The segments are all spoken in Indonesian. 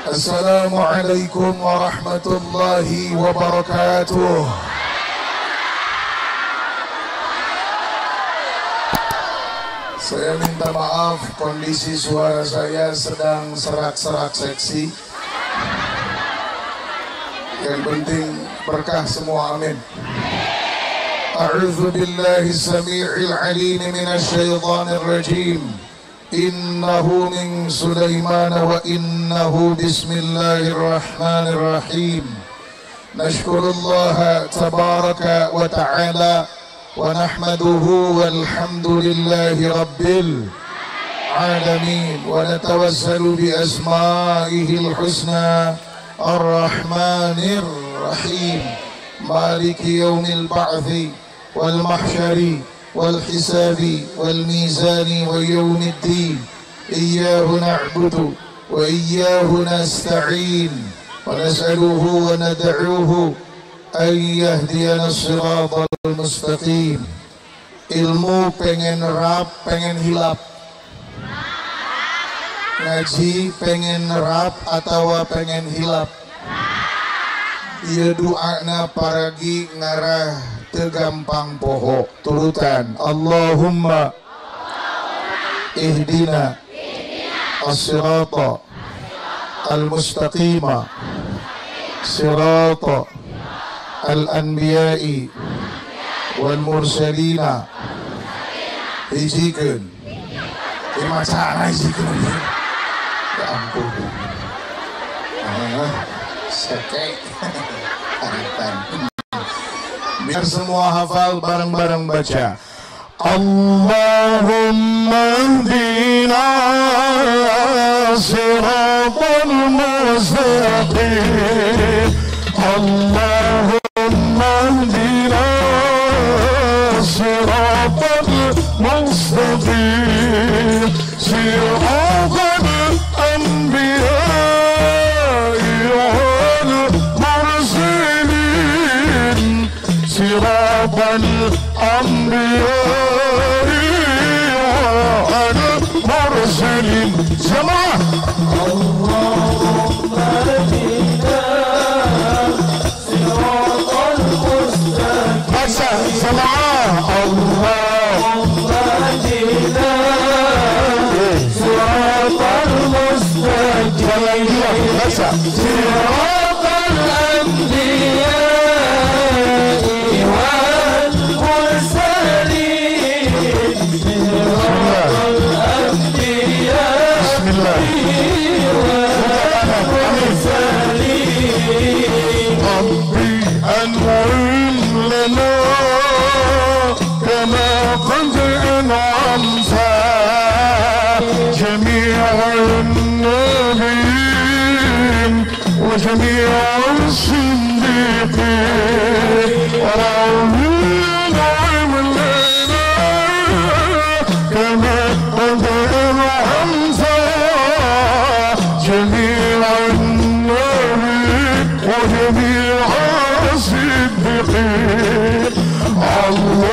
Assalamualaikum warahmatullahi wabarakatuh. Saya minta maaf, kondisi suara saya sedang serak-serak seksi. Yang penting berkah semua, amin. A'udzu billahi samii'il 'aliim minasy syaithaanir rajiim. Innahu min Sulaiman wa innahu bismillahirrahmanirrahim. Nashkurullaha tabaraka wa ta'ala wa nahmaduhu walhamdulillahi rabbil alamin wa natawassalu bi asma'ihil husna ar-rahmanir rahim maliki yaumil ba'thi wal mahsyari والحساب والميزان ويوم الدين إياه نعبد وإياه نستعين ونسأله وندعوه أن يهدينا الصراط المستقيم. Ilmu pengen rap, pengen hilap. Ngaji pengen rap atau pengen hilap. Ieu doana paragi ngarah tergampang poho. Turutan Allahumma ihdina as-sirata al-mustaqima sirata al-anbiya'i wal mursalina. Hijikeun macana hijikeun. Ya ampun. Sekek. Biar semua hafal, bareng-bareng baca. Allahumma hdina siratal mustaqim. Allahumma hdina siratal mustaqim. Siratal anbiya'i wal mursalin. Siratal anbiya'i wal mursalin. Jamaah Allahumma hdina siratal mustaqim. Baca jamaah Allahumma hdina siratal mustaqim. Baca siratal anbiya'i wal mursalin. Siratal anbiya'i wal mursalin. Rabbi an'im lana kama qad an'amta jami'an nabiyyin wa jami'an siddiqin. Rabbi an'im lana kama qad an'amta jami'an nabiyyin wa jami'an siddiqin. Ya Allah,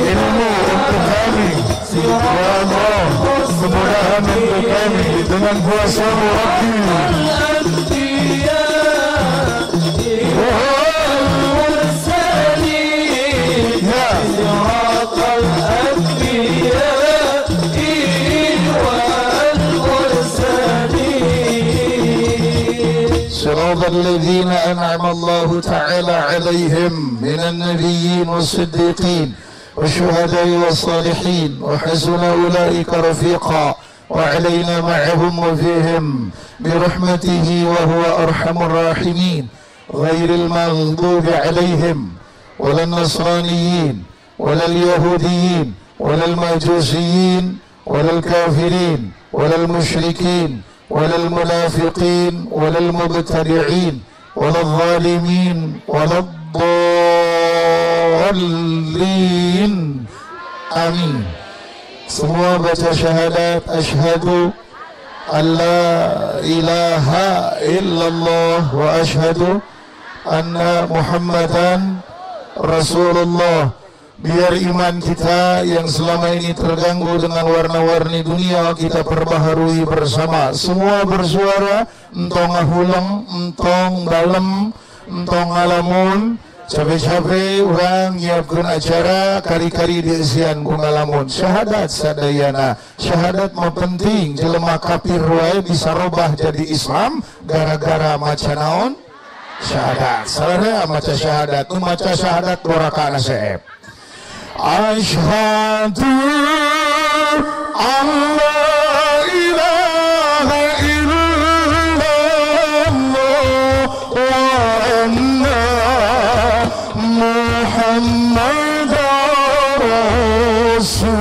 ilmu untuk kami. Ya Allah, kemudahan untuk kami dengan kuasa Rabbi. صراط الذين أنعم الله تعالى عليهم من النبيين والصديقين والشهداء والصالحين وحسن أولئك رفيقا وعلينا معهم وفيهم برحمته وهو أرحم الراحمين غير المغضوب عليهم ولا النصرانيين ولا اليهوديين ولا المجوسيين ولا الكافرين ولا المشركين ولا المنافقين ولا المبتدعين ولا الظالمين ولا الضالين آمين. Semua baca syahadat asyhadu an la ilaha illallah wa asyhadu anna Muhammadan Rasulullah. Biar iman kita yang selama ini terganggu dengan warna-warni dunia kita perbaharui bersama. Semua bersuara, entong ngahuleng, entong dalem, entong ngalamun. Capek-capek orang nyiapkan acara kari-kari diisian ku ngalamun. Syahadat sadayana. Syahadat mah penting. Jelema kafir wae bisa robah jadi Islam gara-gara maca naon? Syahadat. Salah maca syahadat. Nu maca syahadat doraka seep. Asyhadu an la ilaha illallah wa anna Muhammadar Rasulullah.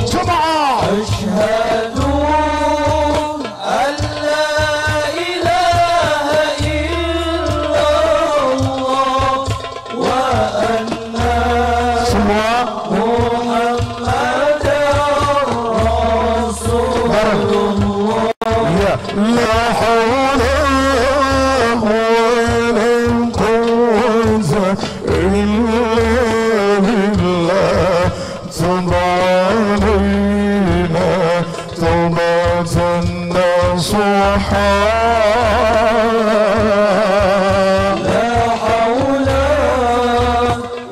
Jemaah asyhadu an la ilaha illallah wa anna Muhammadar Rasulullah. Ya la hawla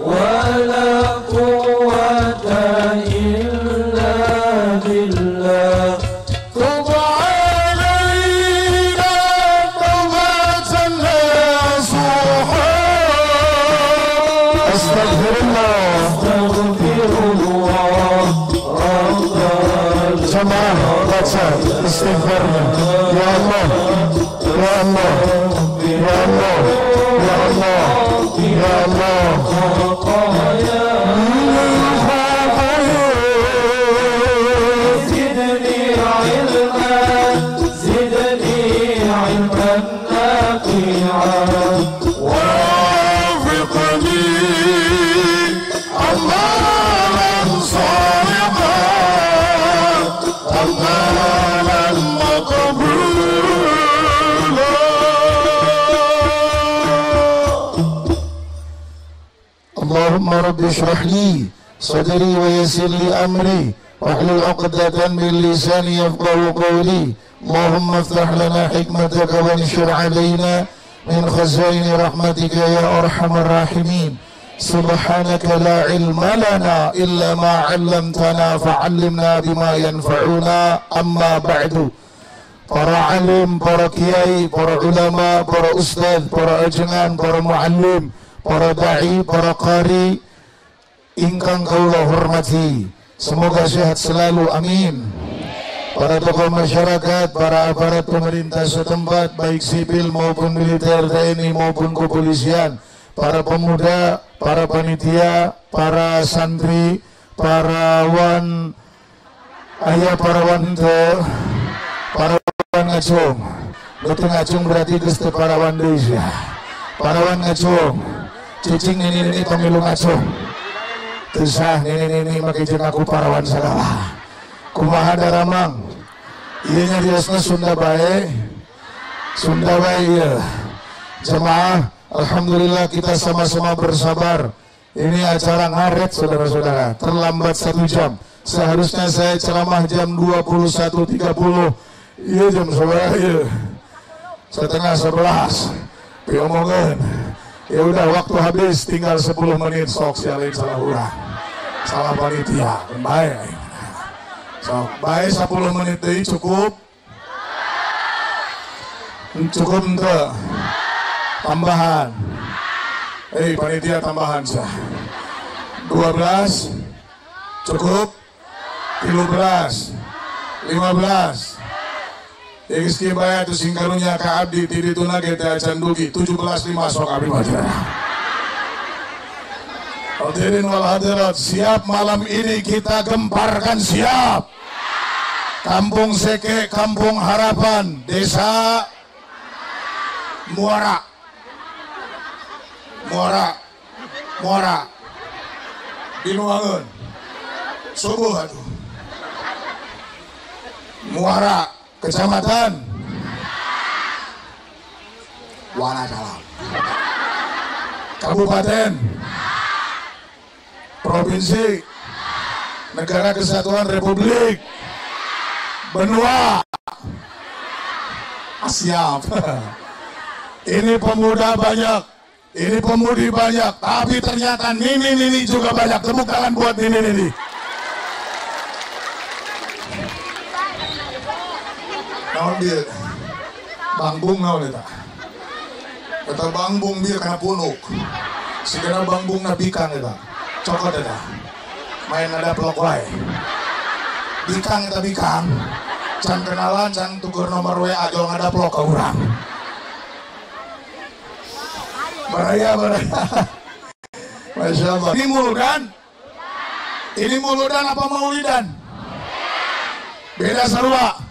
wala quwwata illa billah. Tabarina tawbatan nasuha. Istighfarnya ya Allah ya Allah ya Allah ya Allah ya Allah zidni ilman zidni ilman nafi'an wafiqni amalan salihan amalan Allahumma rabbi shrah li sadri wa yassir li amri wahlul 'uqdatan min lisani yafqahu qawli. Allahumma iftah lana hikmataka wa anshur 'alaina min khazaini rahmatika ya arhamar rahimin. Subhanaka la ilma lana illa ma 'allamtana fa'allimna bima yanfa'una. Amma ba'du. Para alim, para kiai, para ulama, para ustadz, para ajengan, para muallim, para da'i, para qari ingkang kaula hormati, semoga sehat selalu, amin. Para tokoh masyarakat, para aparat pemerintah setempat, baik sipil maupun militer, TNI maupun kepolisian, para pemuda, para panitia, para santri, para wan ayah, para wanita, para wan ngacung. Betul ngacung berarti Gusti para wan Indonesia. Para wan ngacung. Cicing ini pemilu ngacung. Tusah ini makai jeung aku parawan sagala. Kumaha daramang. Ieu nya biasana Sunda bae. Sunda bae ieu. Jemaah, alhamdulillah kita sama-sama bersabar. Ini acara ngaret saudara-saudara, terlambat 1 jam. Seharusnya saya ceramah jam 21.30. Iya jam saudara, iya. Setengah 11. Diomongin. Ya udah waktu habis, tinggal 10 menit sok sialin salah urang. Salah panitia, baik. Sok baik 10 menit deui cukup. Cukup ente. Tambahan. Panitia tambahan sah. 12 cukup. 13 15 Iski bayar tu singkarunya ka abdi tidi tuna kita acan dugi 17.5 sok abdi majalah. Hadirin wal hadirat, siap malam ini kita gemparkan, siap. Kampung Seke, Kampung Harapan, Desa Muara. Binuangun. Subuh atuh. Muara, Kecamatan Wanakalam, Kabupaten, Provinsi, Negara Kesatuan Republik Benua. Siap. Ini pemuda banyak, ini pemudi banyak, tapi ternyata nini juga banyak. Tepuk tangan buat nini. Naon dia bangbung naon eta? Eta bangbung dia kana punuk. Sigana bangbung na bikang eta. Cokot eta. Main ada plok wae. Bikang eta bikang. Can kenalan, can tugur nomor WA jol ngada plok ka urang. Baraya. Masya Allah. Ini muludan apa maulidan? Beda sarua.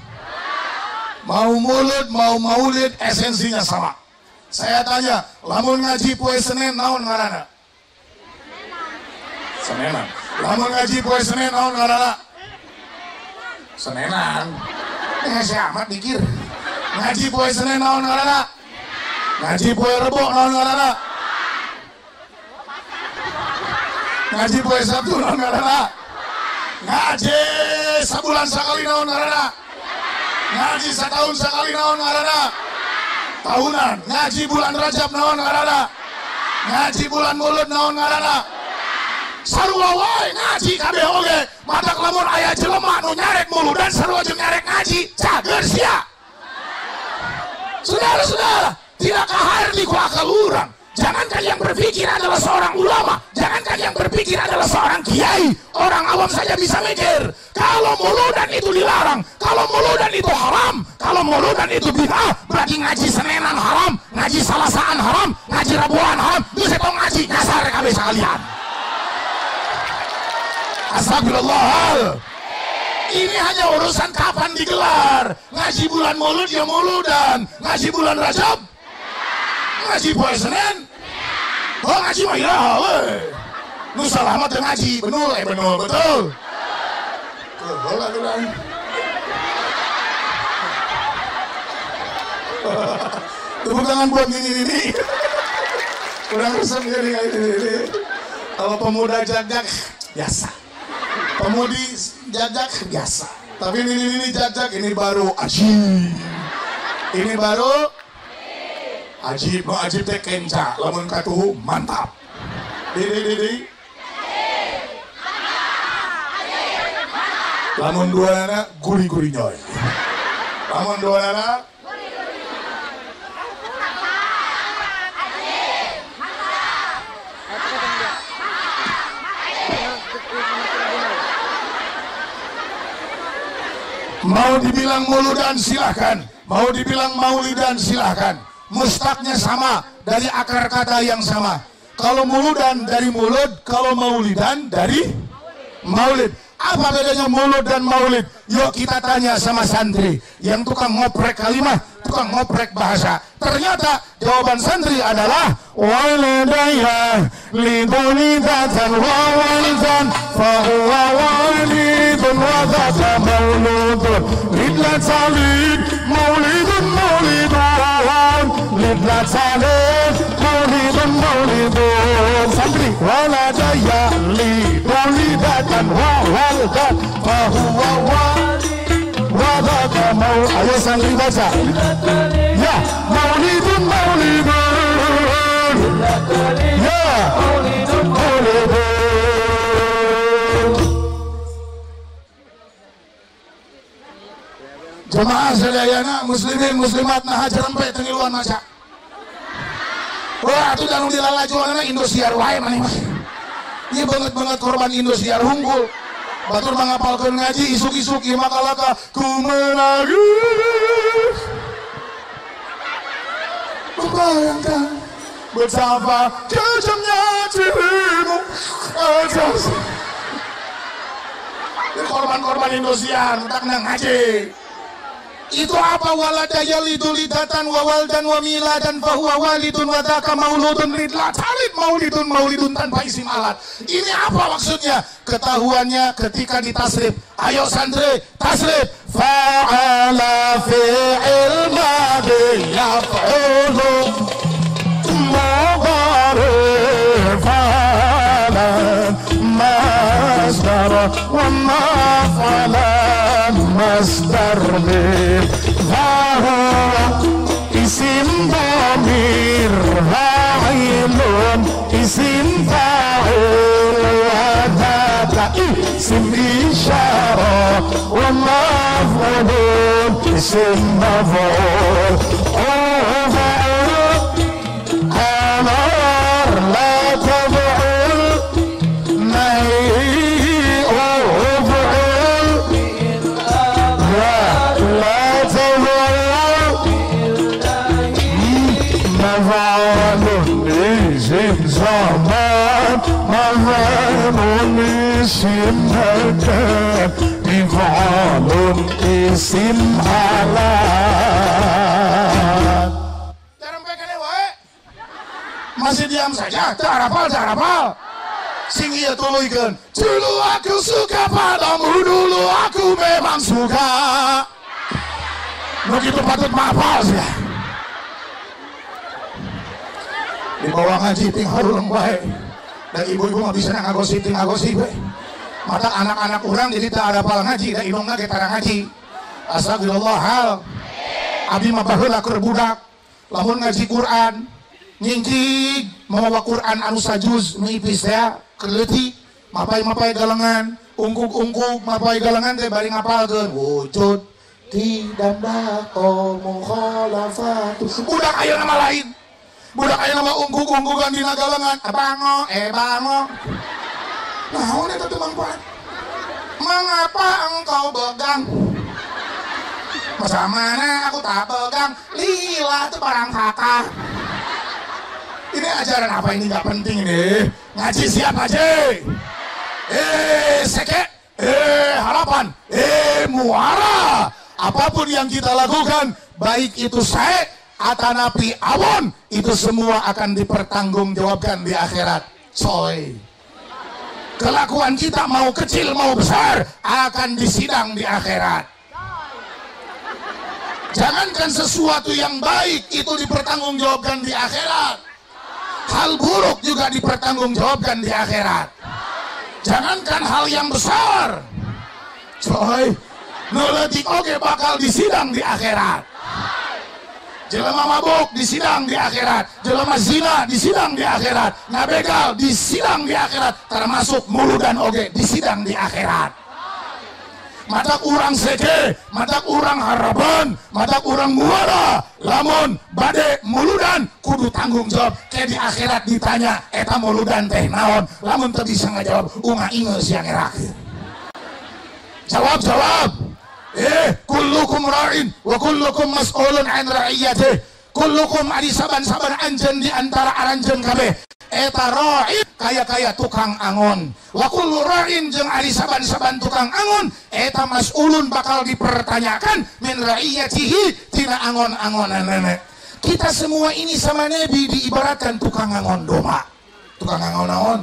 Mau mulud, mau maulid, esensinya sama. Saya tanya, lamun ngaji poe Senin naon ngaranna? Senenan. Lamun ngaji poe Senin naon ngaranna? Senenan. Saya amat mikir. Ngaji poe Senin naon ngaranna? Ngaji poe Rebo naon ngaranna? Ngaji poe Sabtu naon ngaranna? Ngaji sabulan sakali naon ngaranna? Ngaji setahun sekali naon ngaranna? Tahunan. Ngaji bulan Rajab naon ngaranna? Ngaji bulan Mulud naon ngaranna? Sarua wae ngaji kabeh oge. Matak lamun aya jelema nu nyarek muludan sarua jeung nyarek ngaji, cager sia. Saudara-saudara, tidak kaharli ku akal urang. Jangankan yang berpikir adalah seorang ulama, jangankan yang berpikir adalah seorang kiai, orang awam saja bisa mikir. Kalau muludan itu dilarang, kalau muludan itu haram, kalau muludan itu bid'ah, berarti ngaji Senenan haram, ngaji Salasaan haram, ngaji Rabuan haram, terus itu ngaji nyasar kabeh sekalian. Astagfirullah. Ini hanya urusan kapan digelar. Ngaji bulan Maulud ya muludan, ngaji bulan Rajab, ngaji poe Senin. Oh ngaji mah ya, nu salamat teu ngaji, benul betul. Tepuk tangan buat ini. Kurang resep jadi kayak ini. Kalau pemuda jajak biasa, pemudi jajak biasa. Tapi ini jajak, ini baru ajib. Ini baru ajib. No ajib teh kenca, lamun katuhu mantap. Di. Lamun dua anak guri-guri nyoy. Lamun dua anak mau dibilang muludan silahkan, mau dibilang maulidan silahkan. Mustaknya sama, dari akar kata yang sama. Kalau muludan dari mulud, kalau maulidan dari maulid. Apa bedanya mulud dan maulid? Yuk kita tanya sama santri yang tukang ngoprek kalimat, tukang ngoprek bahasa. Ternyata jawaban santri adalah walidayya lidulidatan wa walidan fahuwa walidun wa zata mauludun lidlat salid maulidun maulidun lidlatalin maulidun santri waladaya lidulidatan wawaldan fahuwa wadaka mau. Ayo santri baca ya, maulidun ya, maulidun jemaah sadayana muslimin muslimat nah jerempe tengiluan maca. Wah, atuh danu dilalajuanna Indosiar wae maneh mah. Ieu banget korban Indosiar hunggul. Batur mangapalkeun ngaji isuk-isuk ieu makalaka kumenangis. Membayangkan betapa kejamnya dirimu. Korban-korban Indosiar tak ngaji. Itu apa waladaya lidulidatan wawaldan wamiladan fahuwa walidun wadaka mauludun lidlatalid maulidun tanpa isim alat. Ini apa maksudnya? Ketahuannya ketika ditasrif. Ayo santri tasrif. Fa'ala fi'il madhi yaf'ulu mugharif fa'alan masdar wa maf'alan masdar isim dhamir fa'ilun isim fa'il wadaka isim isyarah wa maf'ulun isim maf'ul amar la tab'ul nahi zaman maf'ulun isim makan maf'ulun isim alat. Jarang kene wae. Masih diam saja, tak hafal. Sing ieu tuluykeun. Dulu aku suka padamu, dulu aku memang suka. Begitu patut mahfal sih. Di bawah ngaji ting haruleng bae. Dan ibu-ibu mah bisa ngagosip we. Mata anak-anak urang jadi tak ada pal ngaji, da indungna ge tara ngaji. Astagfirullah hal. Abi mah baheula keur budak. Lamun ngaji Quran, nyingkig mawa Quran anu sajuz nu ipis ya, keur leutik, mapai-mapai galengan, ungkuk-ungkuk mapai galengan teh bari ngapalkeun wujud tidak bako mukhalafatu. Budak aya nama lain. Budak aya nama ungguk-unggukan dina galengan. Bango, bango. Naon eta teu mangpaat? Mengapa engkau begang? Masa mana aku tak begang? Lila itu barang kakak. Ini ajaran apa ini gak penting ini? Ngaji siap aja. Seke. Harapan. Muara. Apapun yang kita lakukan, baik itu saya atanapi awon, itu semua akan dipertanggungjawabkan di akhirat. Soy, kelakuan kita mau kecil mau besar akan disidang di akhirat. Jangankan sesuatu yang baik itu dipertanggungjawabkan di akhirat, hal buruk juga dipertanggungjawabkan di akhirat. Jangankan hal yang besar, coy, nuletik oke bakal disidang di akhirat. Jelema mabuk disidang di akhirat, jelema zina disidang di akhirat, ngabegal disidang di akhirat, termasuk muludan oge disidang di akhirat. Matak urang seke, matak urang harapan, matak urang muara, lamun bade muludan kudu tanggung jawab. Kayak di akhirat ditanya, eta muludan teh naon, lamun teu bisa ngajawab, unga ingeus yang ngerakeun. Jawab. Kullukum ra'in wa kullukum mas'ulun an ra'iyatih. Kullukum adi saban-saban anjeun di antara aranjeun kabeh. Eta ra'in kaya tukang angon. Wa kullu ra'in jeung adi saban-saban tukang angon, eta mas'ulun bakal dipertanyakan min ra'iyatihi tina angon-angonan. Kita semua ini sama Nabi diibaratkan tukang angon domba. Tukang angon naon?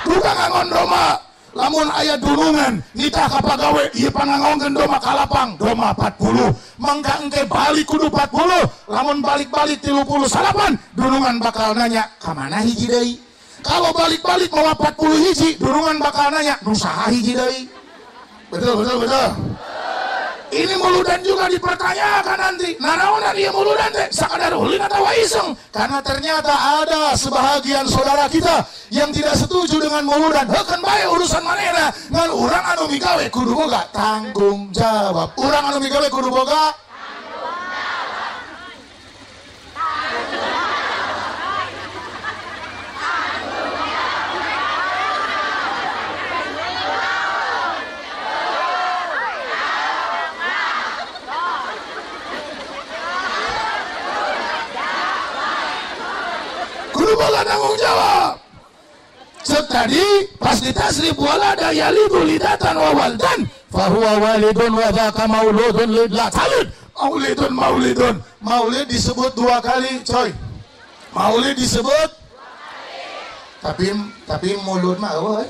Tukang angon domba. lamun aya dunungan nitah ka pagawe ieu panangaongkeun doma kalapang doma 40 mangga engke balik kudu 40 lamun balik-balik 38 dunungan bakal nanya ka mana hiji deui kalau balik-balik mawa 40 hiji dunungan bakal nanya nu saha hiji deui betul ini muludan juga dipertanyakan nanti nanaonan ieu muludan teh sakadar ulin atawa iseng karena ternyata ada sebahagian saudara kita yang tidak setuju dengan muludan heukeun bae urusan manehna ngan urang anu migawe kudu boga tanggung jawab urang anu migawe kudu boga boga tanggung jawab. Tadi pas ditasrif walada yalidu lidatan wa waldan fahuwa walidun wa dzaka mauludun lidla talid maulidun maulid disebut 2 kali coy maulid disebut 2 kali tapi mulud mah eueuh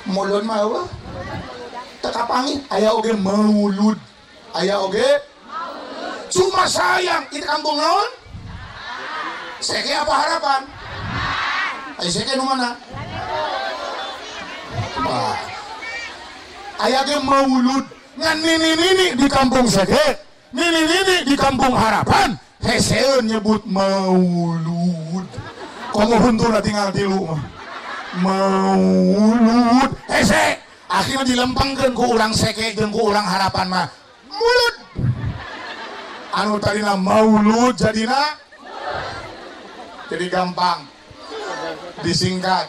mulud mah eueuh teu kapangi aya oge maulud aya oge cuma sayang di kampung naon seke apa harapan? Ayo seke nu mana? Wah. Aya ge maulud ngan nini di kampung seke, nini di kampung harapan, heseun nyebut maulud. Komo huntuna tinggal tilu mah. Maulud hese akhirnya dilempengkeun ku urang seke jeung ku urang harapan mah. Mulud. Anu tadina maulud jadina jadi gampang disingkat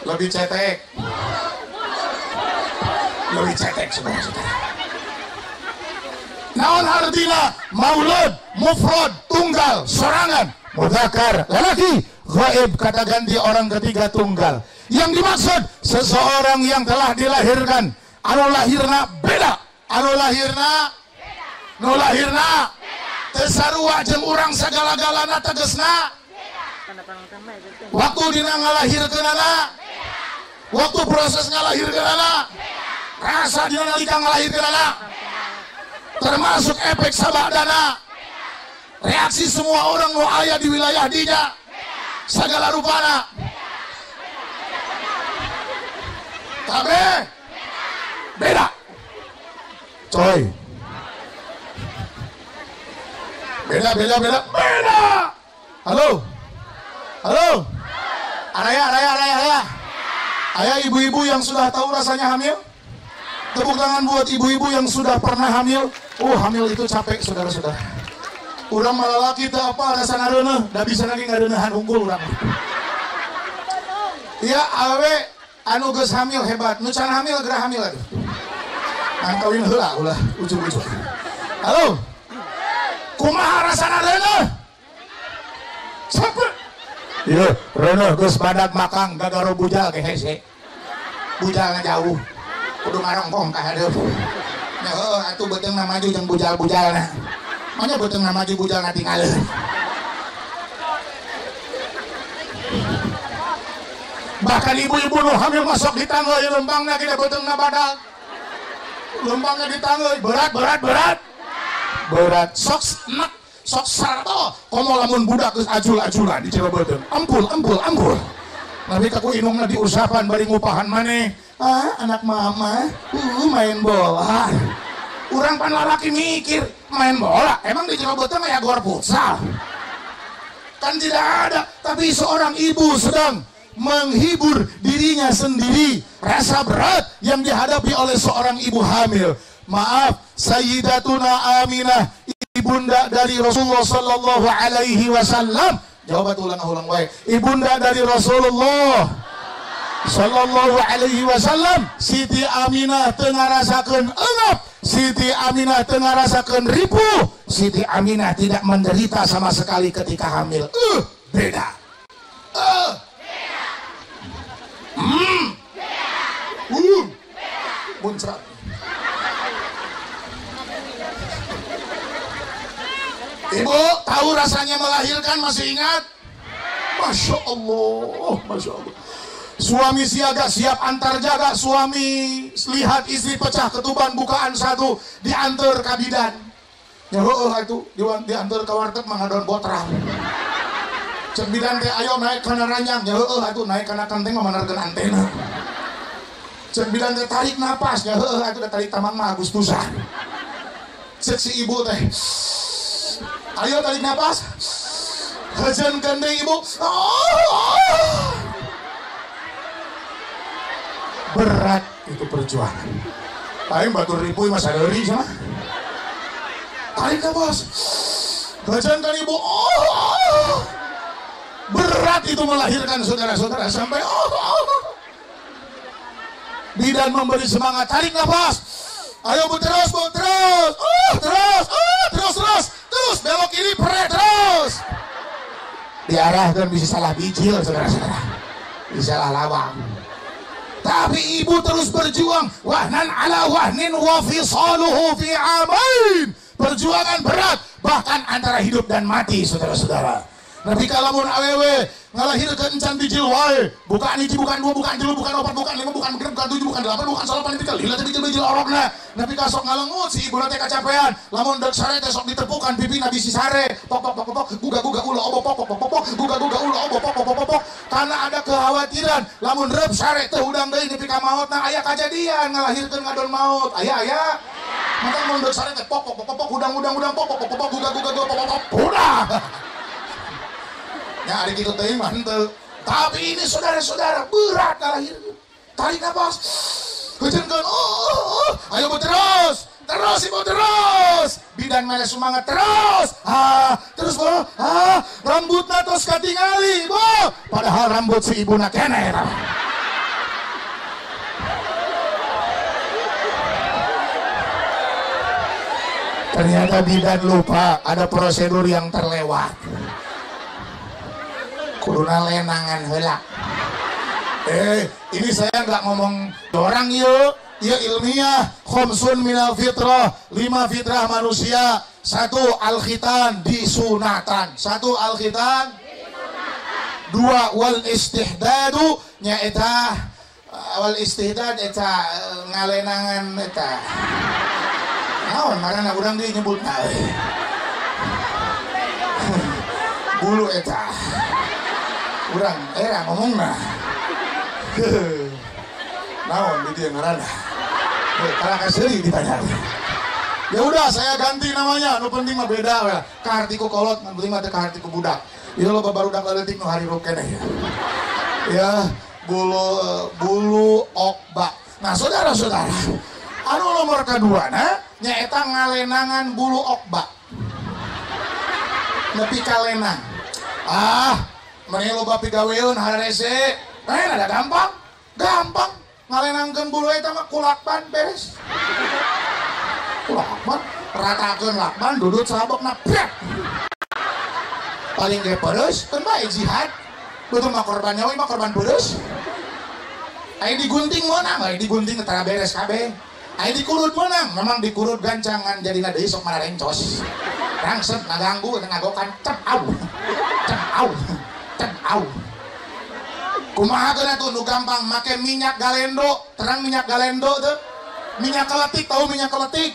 lebih cetek saudara-saudara naon artina maulud mufrad tunggal sorangan mudzakkar lelaki ghaib kata ganti orang ketiga tunggal yang dimaksud seseorang yang telah dilahirkan anu lahirna beda anu lahirna nu lahirna teu sarua jeung urang sagala-galana tegesna waktu dina ngalahirkeunana waktu proses ngalahirkeunana rasa dina nalika ngalahirkeunana termasuk efek sabadana reaksi semua orang nu aya di wilayah dinya sagala rupana kabeh beda coy beda halo Araya. Ayah ibu-ibu yang sudah tahu rasanya hamil? Tepuk tangan buat ibu-ibu yang sudah pernah hamil. Hamil itu capek saudara-saudara. Urang malalaki teu apa rasana reuneuh, da bisa lagi ngareunahan unggul urang. Iya awe anu geus hamil hebat, nu can hamil gerah hamil atuh. Ngan kawin heula ulah ujug-ujug. Halo. Kumaha rasana reuneuh? Capek. Iya, reuneuh geus badak makang gagaro bujal ke hese. Bujalna jauh. Kudu ngarongkong ka hadeup. Nya heueuh atuh beuteungna maju jeung bujal-bujalna. Manya beuteungna maju bujalna tinggaleuh. Bahkan ibu-ibu nu hamil masuk di tangga ieu lembangna kita beuteungna badak. Lembangna di tangga berat sok enak sok sarto komo lamun budak geus ajul-ajulan di Jawa Beuteung ampul tapi kaku inungna diusapan bari ngupahan maneh anak mama main bola urang pan lalaki mikir main bola emang di Jawa Beuteung aya gor futsal kan tidak ada tapi seorang ibu sedang menghibur dirinya sendiri rasa berat yang dihadapi oleh seorang ibu hamil. Maaf, Sayyidatuna Aminah, ibunda dari Rasulullah sallallahu alaihi wasallam. Jawabat ulang wae. Ibunda dari Rasulullah sallallahu alaihi wasallam, Siti Aminah teu ngarasakeun eungap, Siti Aminah teu ngarasakeun ripuh, Siti Aminah tidak menderita sama sekali ketika hamil. Beda. Muncrat. Ibu tahu rasanya melahirkan, masih ingat? Masya Allah, Masya Allah. Suami siaga siap antar jaga, suami lihat istri pecah ketuban bukaan satu, diantar ka bidan. Ya itu diantar ke warteg mangadon botrang. Cek bidan teh ayo naik kana ranjang, ya itu naik kana kanteng manarkeun antena. Cek bidan teh tarik napas, ya itu da tarik tamang mah Agustusan. Cek si ibu teh, ayo tarik napas, hajankeun deui ibu. Berat itu perjuangan. Paling batur ripuy masa dari sama. Tarik napas, hajankeun ibu. Berat itu melahirkan saudara-saudara sampai bidan memberi semangat, tarik nafas, ayo bu terus, terus belok kiri peret terus, diarahkan bisa salah bijil saudara-saudara, bisa salah lawang, tapi ibu terus berjuang, wahnan ala wahnin wa fisaluhu fi amain, perjuangan berat bahkan antara hidup dan mati saudara-saudara. Nabi kalamun awewe ngalahirkeun encan bijil wae, bukan hiji, bukan dua, bukan tilu, bukan opat, bukan lima, bukan genep, bukan tujuh, bukan delapan, bukan salapan, tikel lila teh bijil orokna. Nabi kasok ngalengut si ibuna teh kacapean, lamun deuk sare teh sok ditepukan pipina bisi sare, pok guga ulah obo pok guga ulah obo pok. Karena ada kekhawatiran lamun reup sare teh udang deui nepi ka maotna, aya kajadian ngalahirkeun ngadon maut. Aya. Maka mun deuk sare teh pok udang pok guga udah. Ya hari itu teh mah henteu. Tapi ini saudara-saudara berat lahir. Tarik nafas. Heujeunkeun. Ayo bu terus ibu terus. Bidan mere semangat terus. Terus bu. Rambutna tos katingali bu. Padahal rambut si ibuna keneh. Ternyata bidan lupa ada prosedur yang terlewat. Kuduna lenangan heula. Ini saya nggak ngomong orang yuk, ya ilmiah. Khomsun minal fitrah, 5 fitrah manusia. 1 al-khitan disunatan. 1 al-khitan. 2 wal istihdadu nyaeta wal istihdad eta ngalenangan eta. Naon marana urang deui nyebutna. Bulu eta. Urang era ngomongna naon di dia ngaranna karena kasih ditanya. Ya udah saya ganti namanya, nu penting mah beda we. Kartiku kolot, nu penting mah teh kartiku budak. Ieu loba barudak leutik nu hari ruk keneh ya. Ya, bulu okba. Nah, saudara-saudara, anu nomor kedua nyaeta ngalenangan bulu okba. Nepi kalenang. Mending loba pigaweun harese. Ada gampang ngalenangkeun bulu eta mah kulakban beres. Kulakban ratakeun lakban dudut sabokna pret. Paling ge pereus teu bae jihad. Betul mah korban nyawa mah korban pereus. Aya digunting meunang, aya digunting tara beres kabeh. Aya dikurut meunang, memang dikurut gancangan jadina deui sok mararencos. Rangset ngaganggu ngagokan cep au. Kumaha geuna tuh nu gampang make minyak galendo, terang minyak galendo tuh. Minyak keletik, tahu minyak keletik?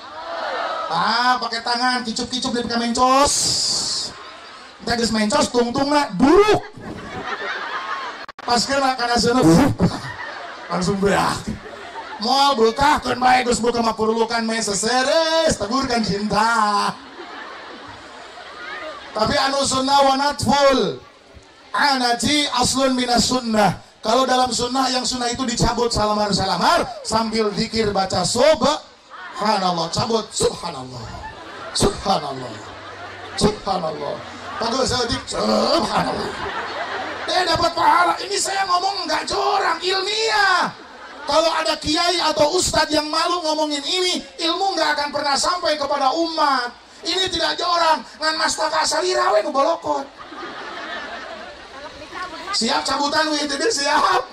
Pakai tangan kicup-kicup di mencos. Kita geus mencos tungtungna duruk. Pas kena kana seuneu langsung beak. Moal beukahkeun bae geus beuka mah purulukan me seseres, tegurkan cinta. Tapi anu sunnah wa natful. Anaji aslun minas sunnah. Kalau dalam sunnah yang sunnah itu dicabut salamar sambil zikir baca subhanallah, cabut subhanallah. Bagus sedik subhanallah. Dapat pahala. Ini saya ngomong nggak corang, ilmiah. Kalau ada kiai atau ustadz yang malu ngomongin ini, ilmu nggak akan pernah sampai kepada umat. Ini tidak jorang. Ngan mastaka salira we nu bolokot. Siap cabutan WTB siap.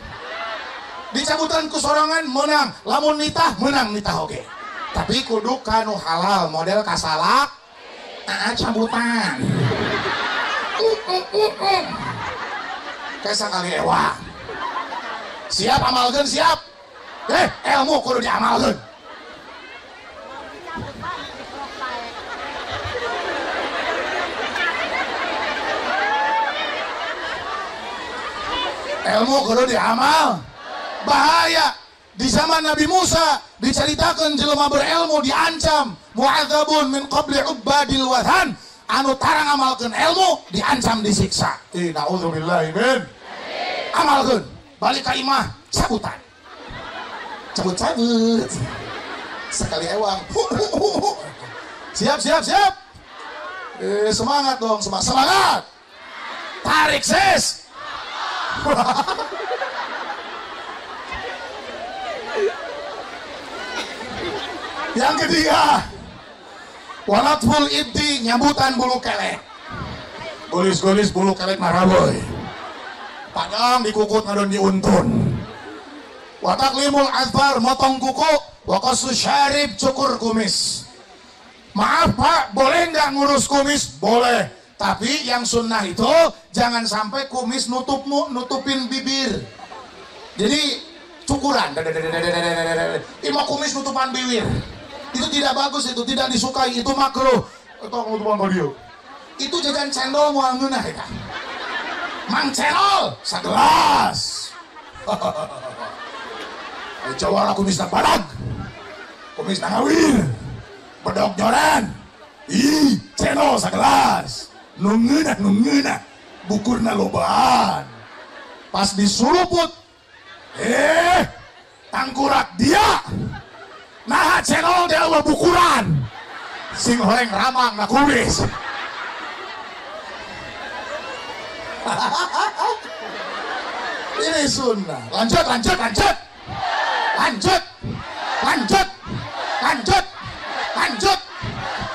Dicabutan ku sorangan menang, lamun nitah menang nitah oge. Tapi kudu kanu halal model kasalak. Cabutan. Kayak sakali ewang. Siap amalkeun siap. Ilmu kudu diamalkeun. Ilmu kudu diamal. Bahaya. Di zaman Nabi Musa diceritakan jelema berilmu diancam mu'adzabun min qabli ubadil wathan, anu tarang amalkeun ilmu diancam disiksa. Na'udzubillahi min. Amalkeun balik ka imah cabutan. Cabut-cabut. Sekali ewang. Siap. Semangat dong, semangat. Tarik sis. Yang ketiga, walatful ibdi, nyambutan bulu kelek. Golis-golis bulu kelek maraboy. Padang dikukut ngadon diuntun. Wataklimul azfar, motong kuku. Waqasu syarib, cukur kumis. Maaf Pak, boleh nggak ngurus kumis? Boleh. Tapi yang sunnah itu jangan sampai kumis nutupin bibir. Jadi cukuran. Ima kumis nutupan bibir. Itu tidak bagus, itu tidak disukai, itu makruh. Itu jajan cendol moal ngeunah eta. Mang cendol sagelas. Coba kumis na badag. Kumis na ngawir. Bedog joran. Cendol sagelas. Nungeunah. Bukurna lobaan. Pas disuruput. Tangkurak dia. Nah channel dia mah bukuran. Sing horeng ramang na kumis. Ini sunnah. Lanjut.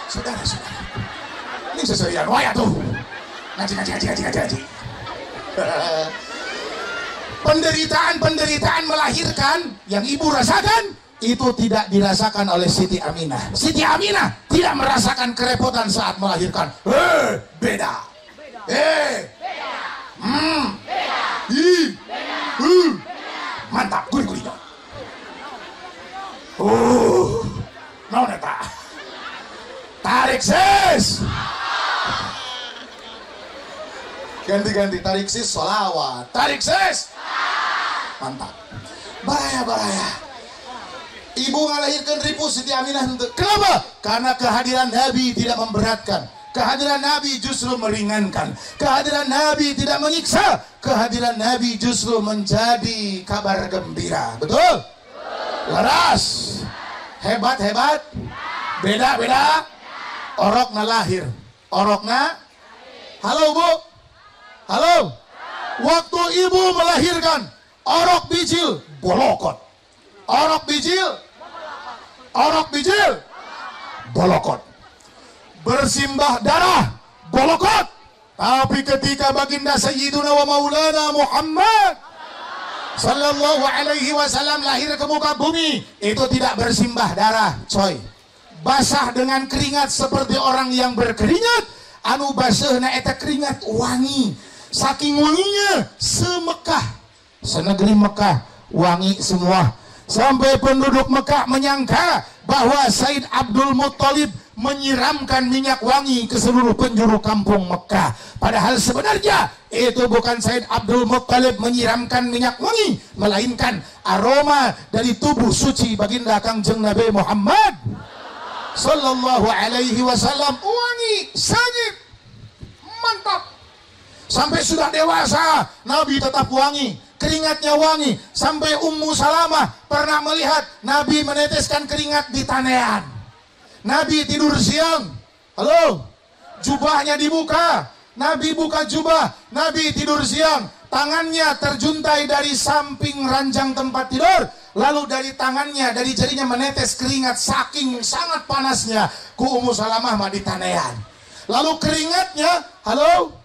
Saudara. Ini seserian waya tuh. Ngaji. Penderitaan melahirkan yang ibu rasakan itu tidak dirasakan oleh Siti Aminah. Siti Aminah tidak merasakan kerepotan saat melahirkan. Beda. Mantap, gurih-gurihnya. Naon eta? Tarik sis. Ganti tarik sis sholawat. Tarik sis. Mantap. Baraya. Ibu ngalahirkan ribu Siti Aminah. Kenapa? Karena kehadiran Nabi tidak memberatkan. Kehadiran Nabi justru meringankan. Kehadiran Nabi tidak menyiksa. Kehadiran Nabi justru menjadi kabar gembira. Betul? Laras. Hebat. Beda. Orokna lahir. Orokna. Halo Bu. Halo. Waktu ibu melahirkan, orok bijil bolokot. Orok bijil bolokot. Bersimbah darah bolokot. Tapi ketika baginda Sayyiduna wa Maulana Muhammad sallallahu alaihi wasallam lahir ke muka bumi, itu tidak bersimbah darah, coy. Basah dengan keringat seperti orang yang berkeringat. Anu basahna eta keringat wangi. Saking wanginya senegeri Mekah wangi semua. Sampai penduduk Mekah menyangka bahwa Said Abdul Muttalib menyiramkan minyak wangi ke seluruh penjuru kampung Mekah. Padahal sebenarnya itu bukan Said Abdul Muttalib menyiramkan minyak wangi, melainkan aroma dari tubuh suci baginda Kangjeng Nabi Muhammad sallallahu alaihi wasallam. Wangi, sangit, mantap. Sampai sudah dewasa Nabi tetap wangi, keringatnya wangi. Sampai Ummu Salamah pernah melihat Nabi meneteskan keringat di tanean. Nabi tidur siang, halo, jubahnya dibuka, Nabi buka jubah, Nabi tidur siang, tangannya terjuntai dari samping ranjang tempat tidur, lalu dari tangannya, dari jarinya menetes keringat saking sangat panasnya. Ku Ummu Salamah mah di tanean. Lalu keringatnya, halo,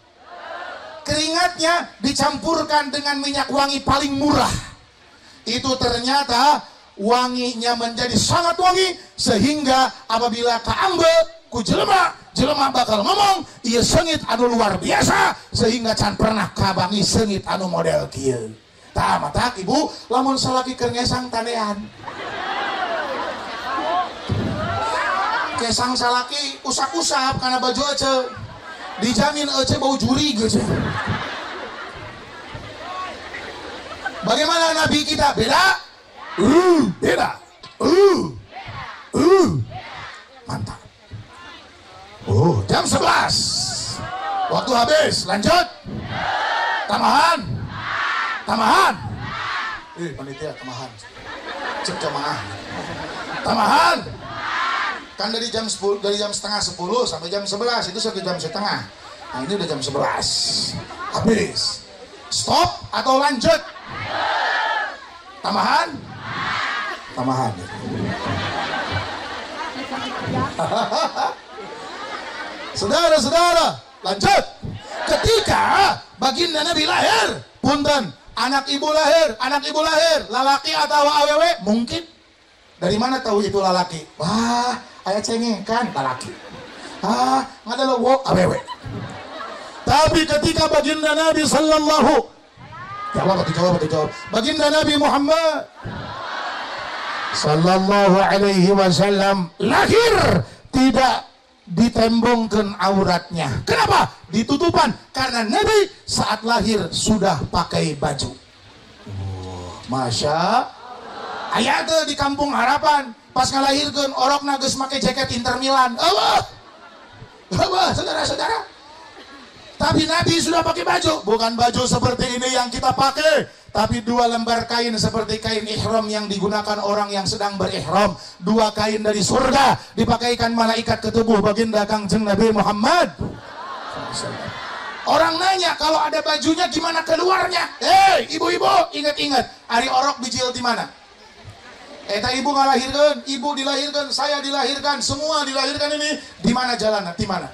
keringatnya dicampurkan dengan minyak wangi paling murah. Itu ternyata wanginya menjadi sangat wangi, sehingga apabila kaambe ku jelema bakal ngomong ieu seungit anu luar biasa, sehingga can pernah kabangi seungit anu model kieu. Tah matak ibu lamun salaki keur ngesang tanean. Kesang salaki usap-usap karena baju ece. Dijamin ece bau juri gitu. Bagaimana Nabi kita? Beda? Beda. Mantap. Jam 11. Waktu habis. Lanjut. Tambahan. Panitia tambahan. Cek jamaah. Tambahan. Kan dari jam 10, dari jam setengah 10 sampai jam 11 itu 1 jam setengah. Nah ini udah jam 11. Habis. Stop atau lanjut? Tambahan. Saudara-saudara, lanjut. Ketika baginda Nabi lahir, punten, anak ibu lahir, lalaki atau awewe, mungkin. Dari mana tahu itu lalaki? Wah, aya cengekan lalaki. Nggak ada logo awewe. Tapi ketika baginda Nabi sallallahu, dijawab. Baginda Nabi Muhammad sallallahu alaihi wasallam lahir, tidak ditembongkan auratnya. Kenapa? Ditutupan. Karena Nabi saat lahir sudah pakai baju. Masya aya teh di Kampung Harapan pas ngalahirkeun orokna geus make jaket Inter Milan. Allah saudara-saudara. Tapi Nabi sudah pakai baju, bukan baju seperti ini yang kita pakai, tapi 2 lembar kain seperti kain ihram yang digunakan orang yang sedang berihram. 2 kain dari surga dipakaikan malaikat ke tubuh baginda Kangjeng Nabi Muhammad. Orang nanya kalau ada bajunya gimana keluarnya? Ibu-ibu ingat-ingat, ari orok bijil di mana? Eta ibu ngalahirkan, ibu dilahirkan, saya dilahirkan, semua dilahirkan ini di mana jalannya? Di mana?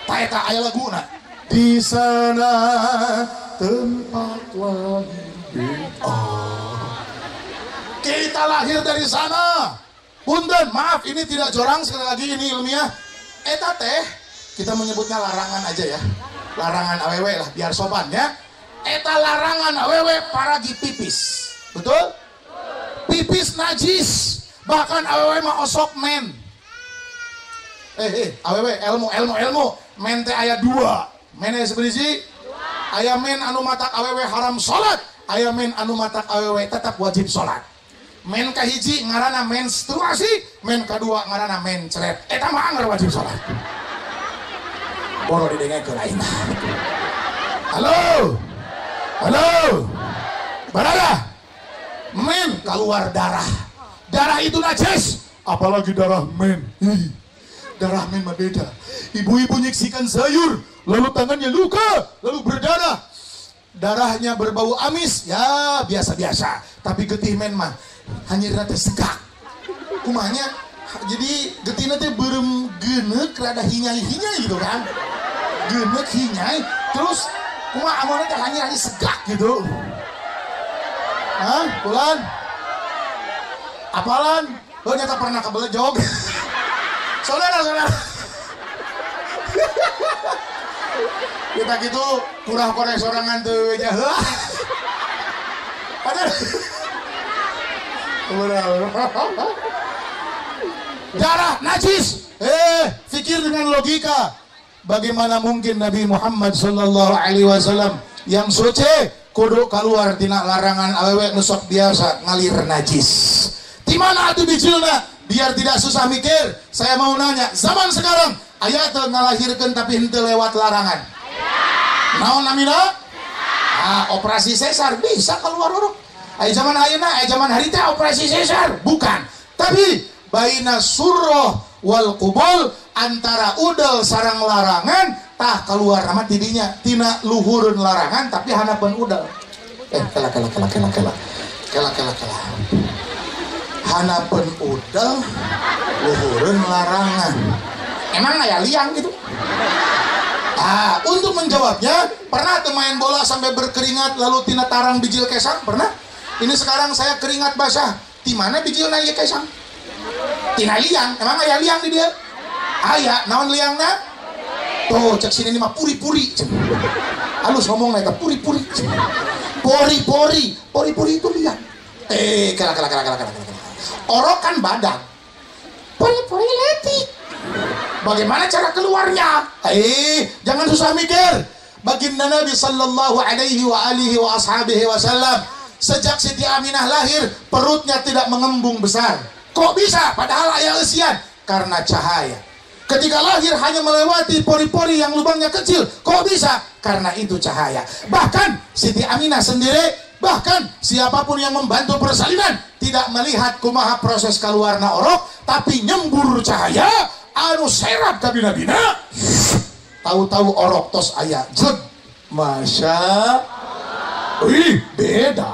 Eta aya laguna. Di sana tempat lahir. Kita lahir dari sana. Punten, maaf ini tidak jorang, sekali lagi ini ilmiah. Eta teh kita menyebutnya larangan aja ya. Larangan awewe lah biar sopan ya. Eta larangan awewe paragi pipis. Betul? Pipis najis. Bahkan awewe mah osok men. Awewe ilmu. Men teh aya 2. Men aya seberisi? Aya men anu matak awewe haram salat. Aya men anu matak awewe tetap wajib salat. Men kahiji ngaranna menstruasi, men kadua ngaranna mencret. Eta mah anggar wajib salat. Boro didengekeun aing. Halo. Barada. Men keluar darah. Darah itu najis, apalagi darah men. Darah men mah beda. Ibu-ibu nyeksikan sayur, lalu tangannya luka, lalu berdarah. Darahnya berbau amis, ya biasa-biasa. Tapi getih men mah hanya rada segak. Kumanya, jadi getihnya teh berem genek, rada hinyai-hinyai gitu kan. Genek, hinyai, terus kumah amalnya teh hanya segak gitu. Bulan? Apalan? Lo nyata pernah kebelejog. Saudara. Kita gitu kurang korek sorangan tuh aja. Darah najis. Fikir dengan logika. Bagaimana mungkin Nabi Muhammad sallallahu alaihi wasallam yang suci kudu keluar tina larangan awewe nusok biasa ngalir najis. Di mana atuh bijilna? Biar tidak susah mikir, saya mau nanya, zaman sekarang aya teu ngalahirkeun tapi henteu lewat larangan. Naon namina? Operasi sesar bisa keluar urang. Aya zaman ayeuna, aya zaman hari teh operasi sesar, bukan. Tapi baina surroh wal qubul, antara udel sareng larangan tah keluar nama tidinya tina luhurun larangan tapi hanapeun udel. Kela. Hanapeun udel luhurun larangan. Emang aya liang gitu? Untuk menjawabnya, pernah tuh main bola sampai berkeringat lalu tina tarang bijil kesang? Pernah? Ini sekarang saya keringat basah. Di mana bijil na ieu kesang? Tina liang. Emang aya liang di dia? Aya. Naon liangna? Tuh, cek sini mah puri-puri. Halus ngomong eta puri-puri. Pori-pori itu lihat. Kala. Orok kan badan. Pori-pori letik. Bagaimana cara keluarnya? Jangan susah mikir. Baginda Nabi sallallahu alaihi wa ashabihi wasallam, sejak Siti Aminah lahir, perutnya tidak mengembung besar. Kok bisa? Padahal ayah usian. Karena cahaya. Ketika lahir hanya melewati pori-pori yang lubangnya kecil. Kok bisa? Karena itu cahaya. Bahkan Siti Aminah sendiri, bahkan siapapun yang membantu persalinan, tidak melihat kumaha proses keluarna orok, tapi nyembur cahaya anu serap ka bina-bina. Tahu-tahu orok tos aya jed. Masya beda.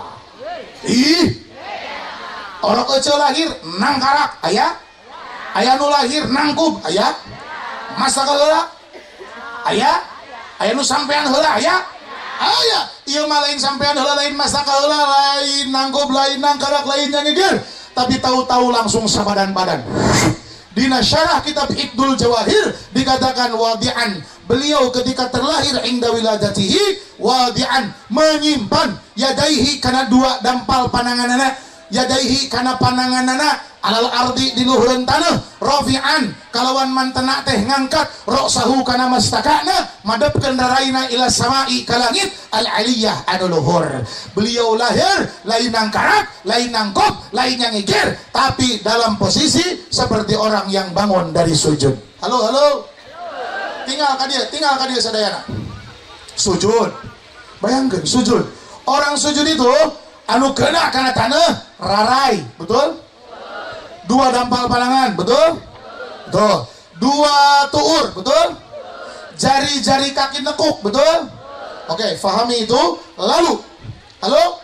Orok ece lahir nangkarak aya nu lahir nangkub aya. Masa heula aya nu sampean heula aya. Ieu mah lain sampean heula, lain masa heula, lain nangkub, lain nangkarak, lainnya ngegir. Tapi tahu-tahu langsung sabadan-badan. Dina syarah kitab Ibdul Jawahir dikatakan wadi'an, beliau ketika terlahir inda wiladatihi, wadi'an, menyimpan yadaihi kana dua dampal pananganana, yadaihi kana pananganana alal ardi di luhureun tanah, rafi'an kalawan mantena teh ngangkat, roksahu kana mastakana, madepkeun daraina ila samai ka langit al aliyah anu luhur. Beliau lahir lain nangkarak, lain nangkop, lain yang ngigir, tapi dalam posisi seperti orang yang bangun dari sujud. Halo. Tinggal ka dia sadayana. Sujud. Bayangkeun sujud. Orang sujud itu anu kena kana tanah rarai, betul? Dua dampal panangan, betul? Betul. Dua tuur, betul? Jari-jari kaki nekuk, betul? Oke, fahami itu. Lalu, halo?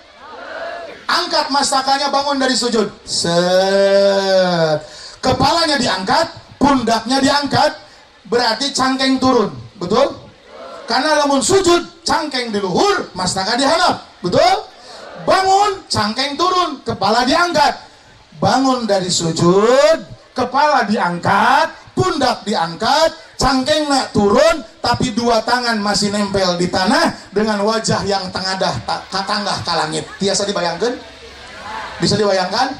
Angkat masakannya, bangun dari sujud. Set. Kepalanya diangkat, pundaknya diangkat, berarti cangkeng turun, betul? Karena lamun sujud, cangkeng di luhur, mastaka dihanap, betul? Bangun, cangkeng turun, kepala diangkat. Bangun dari sujud, kepala diangkat, pundak diangkat, cangkeng nak turun, tapi dua tangan masih nempel di tanah dengan wajah yang tengadah katanggah ka langit. Tiasa dibayangkan? Bisa dibayangkan?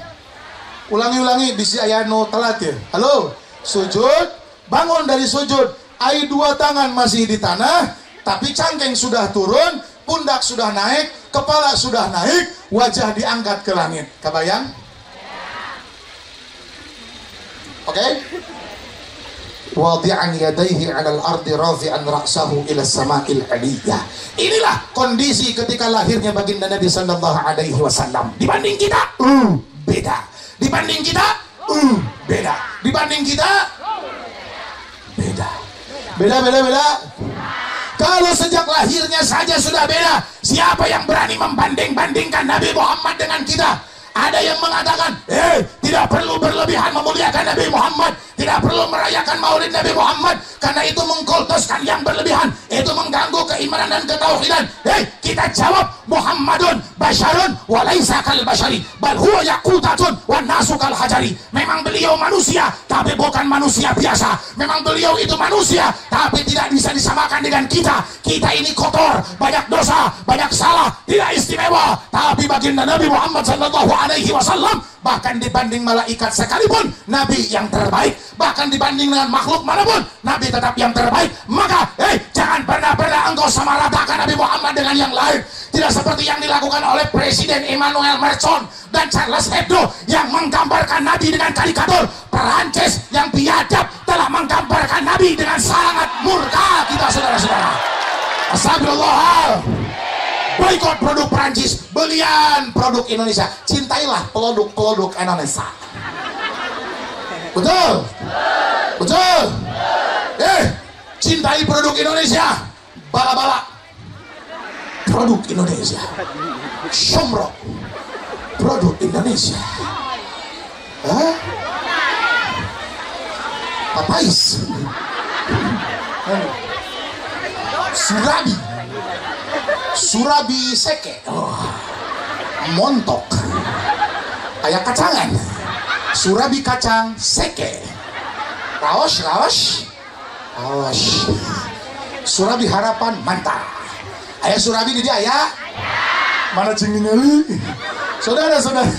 Ulangi bisi aya nu telat ya. Halo, sujud, bangun dari sujud, ai dua tangan masih di tanah, tapi cangkeng sudah turun, pundak sudah naik, kepala sudah naik, wajah diangkat ke langit. Kebayang? Oke? Wadi'an yadaihi 'alal ardi rafi'an ra'sahu ila sama'il 'aliyah. Inilah kondisi ketika lahirnya baginda Nabi sallallahu alaihi wasallam. Dibanding kita, beda. Dibanding kita, beda. Dibanding kita, beda. Beda. Kalau sejak lahirnya saja sudah beda, siapa yang berani membanding-bandingkan Nabi Muhammad dengan kita? Ada yang mengatakan, tidak perlu berlebihan memuliakan Nabi Muhammad, tidak perlu merayakan maulid Nabi Muhammad, karena itu mengkultuskan yang berlebihan, itu mengganggu keimanan dan ketauhidan. Kita jawab, Muhammadun basyarun wa laisa kal basyari, bal huwa yaqutatun wa nasu kal hajari. Memang beliau manusia, tapi bukan manusia biasa. Memang beliau itu manusia, tapi tidak bisa disamakan dengan kita. Kita ini kotor, banyak dosa, banyak salah, tidak istimewa. Tapi baginda Nabi Muhammad sallallahu alaihi wasallam, bahkan dibanding malaikat sekalipun, Nabi yang terbaik. Bahkan dibanding dengan makhluk manapun, Nabi tetap yang terbaik. Maka, jangan pernah engkau samaratakan Nabi Muhammad dengan yang lain. Tidak seperti yang dilakukan oleh Presiden Emmanuel Macron dan Charles Hebdo yang menggambarkan Nabi dengan karikatur. Perancis yang biadab telah menggambarkan Nabi dengan sangat murka. Kita saudara-saudara, astagfirullah. Boikot produk Perancis, belian produk Indonesia. Cintailah produk Indonesia. Betul? Cintai produk Indonesia. Bala-bala produk Indonesia. Syomrok produk Indonesia. Papais. Surabi seke. Montok. Kayak kacangan. Surabi kacang seke. Raos. Surabi harapan mantap. Aya surabi di dia aya. Mana cing ningali? Saudara-saudara,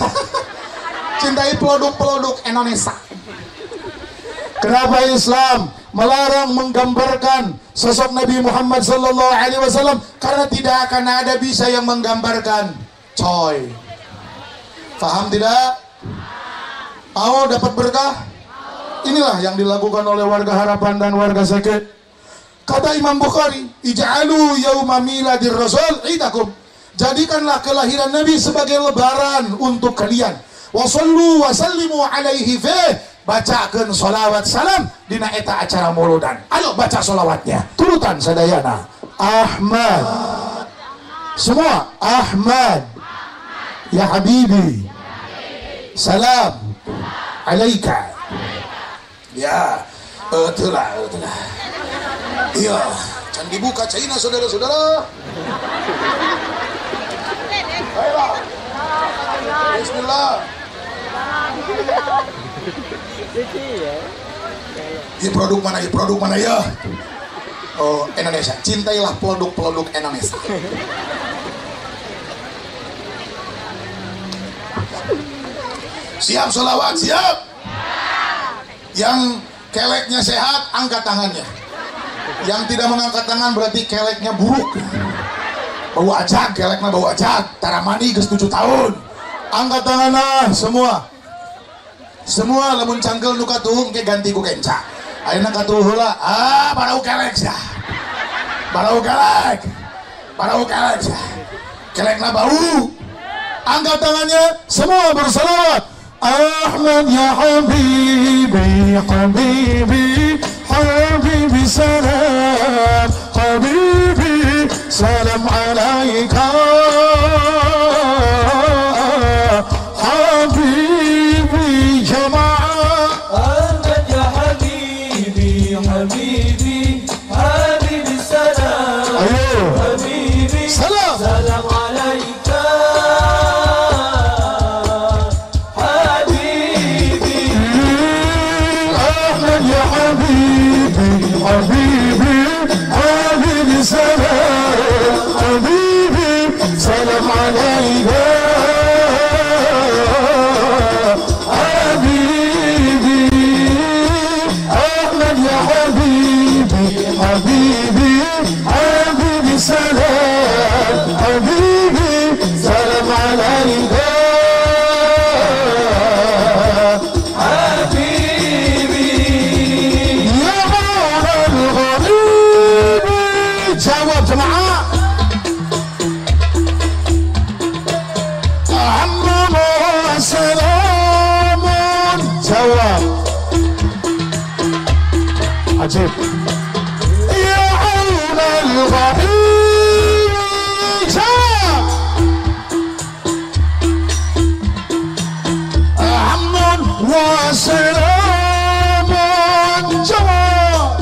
cintai produk-produk Indonesia. Kenapa Islam melarang menggambarkan sosok Nabi Muhammad sallallahu alaihi wasallam? Karena tidak akan ada bisa yang menggambarkan. Coy. Paham tidak? Mau dapat berkah? Inilah yang dilakukan oleh warga Harapan dan warga Seket. Kata Imam Bukhari, ij'alu yauma miladir rasul idakum. Jadikanlah kelahiran Nabi sebagai lebaran untuk kalian. Wa sallu wa sallimu alaihi fi. Bacakeun sholawat salam dina eta acara mauludan. Ayo baca sholawatnya. Turutan sadayana. Ahmad. Semua Ahmad. Ya Habibi. Salam alaika. Ya, itulah. Iya, can dibuka China saudara-saudara. Baiklah. Bismillah. Ya produk mana ya? Oh, Indonesia. Cintailah produk-produk Indonesia. Siap sholawat, siap. Yang keleknya sehat, angkat tangannya. Yang tidak mengangkat tangan berarti keleknya buruk. Bau ajak, keleknya bau ajak. Taramani geus 7 tahun. Angkat tangannya semua. Semua lamun cangkel nu katuhung ke ganti ku kenca. Ayeuna katuh heula, barau kelek sia. Barau kelek. Barau kelek sia. Kelekna bau. Angkat tangannya semua berselawat. Ahmad ya habibi habibi habibi salam habibi salam alaika habibi jamaah. Ahmad ya habibi habibi habibi salam habibi salam salam alaika حبيبي حبيبي سلام حبيبي سلام عليك حبيبي أحمد يا حبيبي حبيبي حبيبي سلام حبيبي سلام عليك jawab jemaah. Assalamualaikum. Jawab. Ajib. Ya aunal ghaib. Jawab. Hamdun wa salamun. Jawab.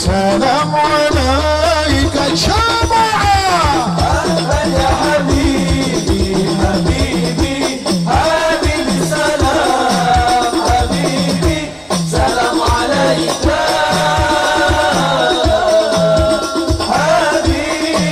سلام عليك جماعة. أهلا يا حبيبي حبيبي حبيبي سلام حبيبي سلام عليك حبيبي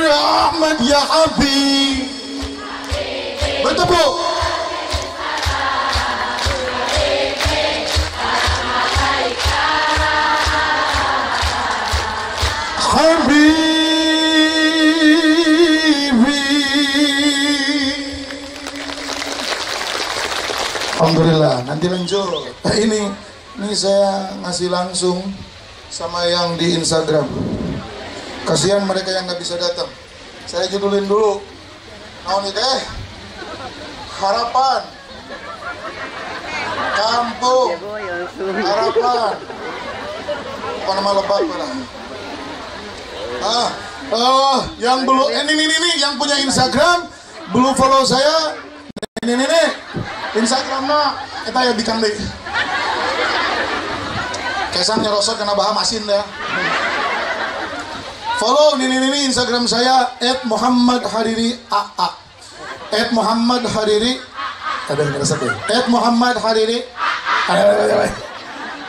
Ahmad ya Habib. Bertepuk. Habibi. Alhamdulillah, nanti lanjut. Ini saya ngasih langsung sama yang di Instagram. Kasihan mereka yang nggak bisa datang. Saya judulin dulu. Naon teh? Harapan. Kampung. Harapan. Apa nama lebat mana? Yang belum ini yang punya Instagram belum follow saya. Ini Instagramnya kita ya bikang deh. Kesang nyerosot kena bahan asin dah. Follow ini Instagram saya @muhammadhariri @AA @muhammadhariri ada yang ngerasa deh @muhammadhariri.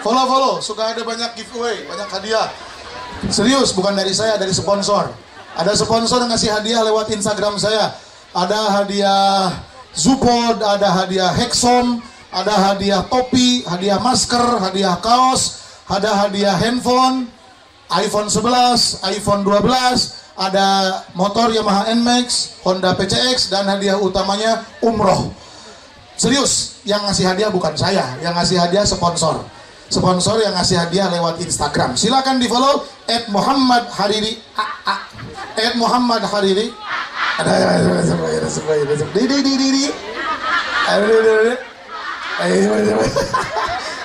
Follow suka ada banyak giveaway, banyak hadiah. Serius, bukan dari saya, dari sponsor. Ada sponsor yang ngasih hadiah lewat Instagram saya. Ada hadiah Zupod, ada hadiah Hexom, ada hadiah topi, hadiah masker, hadiah kaos, ada hadiah handphone, iPhone 11, iPhone 12, ada motor Yamaha NMAX, Honda PCX, dan hadiah utamanya umroh. Serius, yang ngasih hadiah bukan saya, yang ngasih hadiah sponsor. Sponsor yang ngasih hadiah lewat Instagram. Silakan di follow @muhammadhariri @muhammadhariri.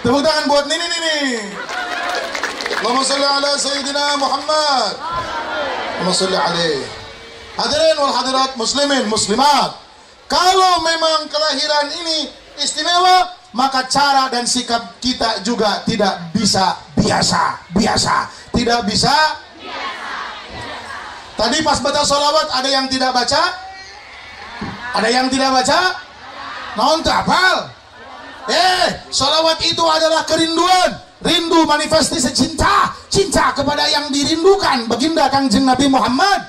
Tepuk tangan buat Nini. Allahumma sholli ala Sayyidina Muhammad. Allahumma sholli alaihi. Hadirin wal hadirat muslimin muslimat. Kalau memang kelahiran ini istimewa, maka cara dan sikap kita juga tidak bisa biasa. Tidak bisa. Tadi pas baca sholawat ada yang tidak baca? Ada yang tidak baca? Naon teu hafal? Sholawat itu adalah kerinduan. Rindu manifestasi cinta kepada yang dirindukan, baginda Kangjeng Nabi Muhammad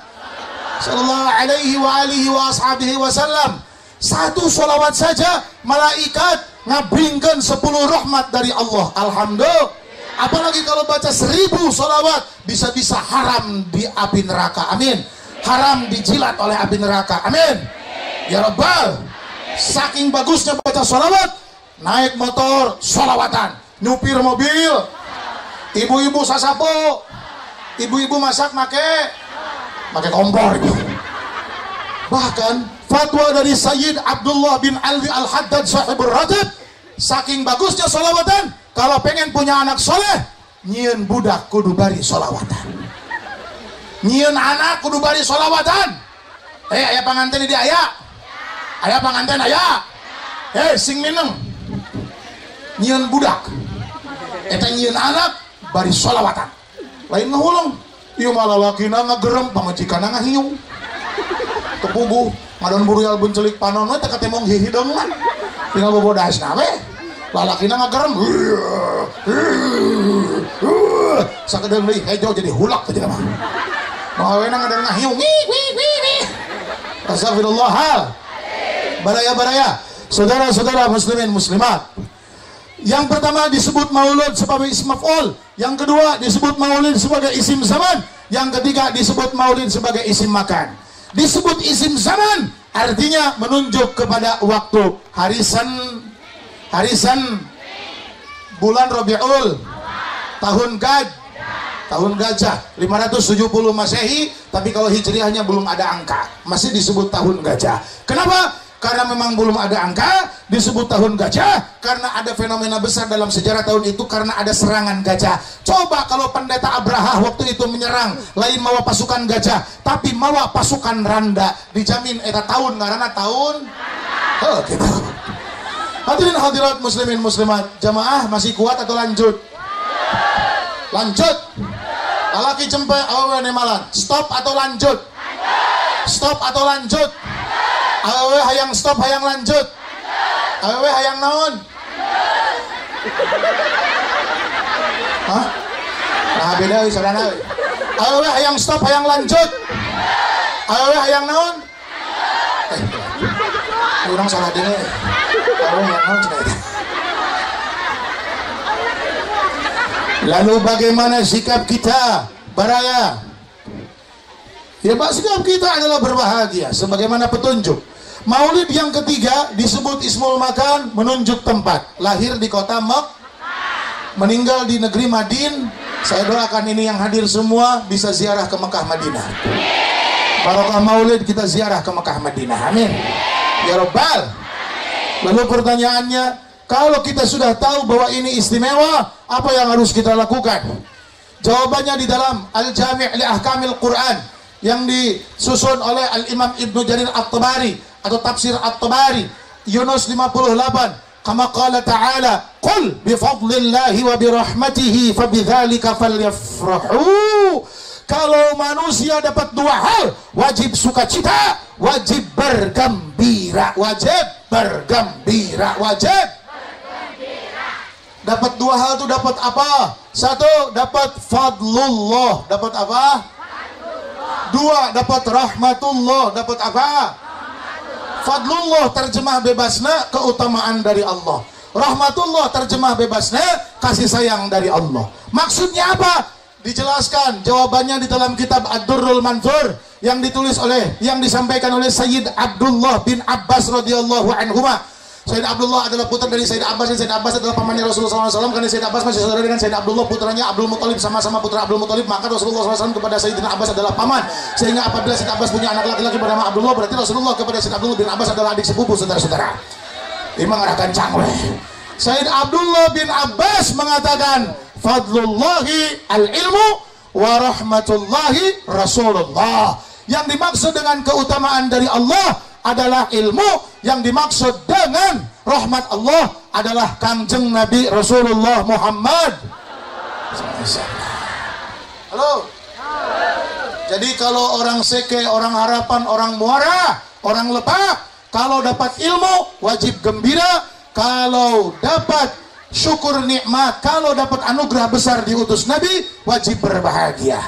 sallallahu alaihi wa alihi wa ashabihi wasallam. Satu sholawat saja malaikat ngabringkeun 10 rahmat dari Allah. Alhamdulillah. Apalagi kalau baca 1000 sholawat, bisa-bisa haram di api neraka. Amin. Haram dijilat oleh api neraka. Amin. Ya Rabbal. Saking bagusnya baca sholawat, naik motor sholawatan, nyupir mobil, ibu-ibu sasapo, ibu-ibu masak make kompor itu. Bahkan fatwa dari Sayyid Abdullah bin Alwi Al-Haddad sahibur Rajab, saking bagusnya sholawatan, kalau pengen punya anak soleh, nyieun budak kudu bari sholawatan. Nyieun anak kudu bari sholawatan. Aya panganten di aya. Aya panganten aya. Sing mineng. Nyieun budak. Eta nyieun anak bari sholawatan. Lain ngahulung. Ieu mah lalakina ngagerem, pamajikanna ngahiung. Kepuguh, ngadon burial buncelik panon we teh katemong hihideungan. Tinggal bobodasna we. Lalakina ngagerem. Sakedeung deui hejo jadi hulak teh mah. Mawena ngadon ngahiung. Astagfirullah. Baraya. Saudara-saudara muslimin muslimat. Yang pertama disebut maulud sebagai isim maf'ul, yang kedua disebut maulid sebagai isim zaman, yang ketiga disebut maulid sebagai isim makan. Disebut isim zaman artinya menunjuk kepada waktu harisan bulan Rabiul tahun gajah 570 Masehi, tapi kalau Hijriahnya belum ada angka, masih disebut tahun gajah. Kenapa? Karena memang belum ada angka, disebut tahun gajah, karena ada fenomena besar dalam sejarah tahun itu, karena ada serangan gajah. Coba kalau pendeta Abraha waktu itu menyerang, lain mawa pasukan gajah, tapi mawa pasukan randa, dijamin eta tahun ngaranna tahun gitu. Hadirin hadirat muslimin muslimat, jamaah masih kuat atau lanjut? Lanjut. Lalaki jempe awewe nemalan, stop atau lanjut? Stop atau lanjut? Awewe hayang stop hayang lanjut? Awewe hayang naon? Hah? Nah beda we sarana we. Ayo hayang stop, hayang lanjut. Ayo hayang naon? Kurang salah deh. Ayo hayang naon cenah. Lalu bagaimana sikap kita, Baraya? Ya Pak, sikap kita adalah berbahagia sebagaimana petunjuk. Maulid yang ketiga disebut Ismul Makan, menunjuk tempat. Lahir di kota Mekah, meninggal di negeri Madin. Saya doakan ini yang hadir semua bisa ziarah ke Mekah Madinah. Barokah Maulid kita ziarah ke Mekah Madinah. Amin. Ya Rabbal. Lalu pertanyaannya, kalau kita sudah tahu bahwa ini istimewa, apa yang harus kita lakukan? Jawabannya di dalam Al-Jami' li Ahkamil Quran yang disusun oleh Al-Imam Ibnu Jarir At-Tabari atau tafsir At-Tabari, Yunus 58. Kama qala ta'ala, qul bifadlillahi wa birahmatihi fabidzalika falyafrahu. Kalau manusia dapat dua hal, wajib sukacita, wajib bergembira. Wajib bergembira, wajib. Dapat dua hal itu dapat apa? Satu, dapat fadlullah. Dapat apa? Dua, dapat rahmatullah. Dapat apa? Fadlullah terjemah bebasnya keutamaan dari Allah. Rahmatullah terjemah bebasnya kasih sayang dari Allah. Maksudnya apa? Dijelaskan jawabannya di dalam kitab Ad-Durrul Mansur yang disampaikan oleh Sayyid Abdullah bin Abbas radhiyallahu anhuma. Sayyid Abdullah adalah putra dari Sayyid Abbas, dan Sayyid Abbas adalah pamannya Rasulullah SAW. Karena Sayyid Abbas masih saudara dengan Sayyid Abdullah, putranya Abdul Muthalib, sama-sama putra Abdul Muthalib, maka Rasulullah SAW kepada Sayyidina Abbas adalah paman. Sehingga apabila Sayyid Abbas punya anak laki-laki bernama Abdullah, berarti Rasulullah kepada Sayyid Abdullah bin Abbas adalah adik sepupu, saudara-saudara. Ini mengarahkan cangwe. Sayyid Abdullah bin Abbas mengatakan, fadlullahi al-ilmu wa rahmatullahi Rasulullah. Yang dimaksud dengan keutamaan dari Allah adalah ilmu, yang dimaksud dengan rahmat Allah adalah Kangjeng Nabi Rasulullah Muhammad. Halo. Jadi kalau orang seke, orang harapan, orang muara, orang lebak, kalau dapat ilmu wajib gembira, kalau dapat syukur nikmat, kalau dapat anugerah besar diutus Nabi wajib berbahagia.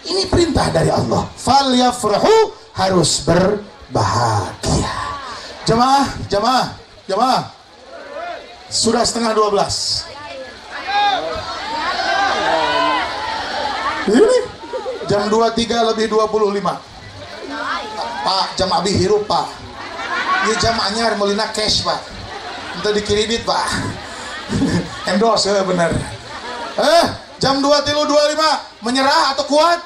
Ini perintah dari Allah. Fal yafrahu, harus berbahagia. Jemaah. Sudah setengah 12. Ini jam 23 lebih 25. Pak, jam abi hirup Pak. Ini jam anyar melina cash Pak. Entah dikredit Pak. Endorse ya bener. Jam 23.25 menyerah atau kuat?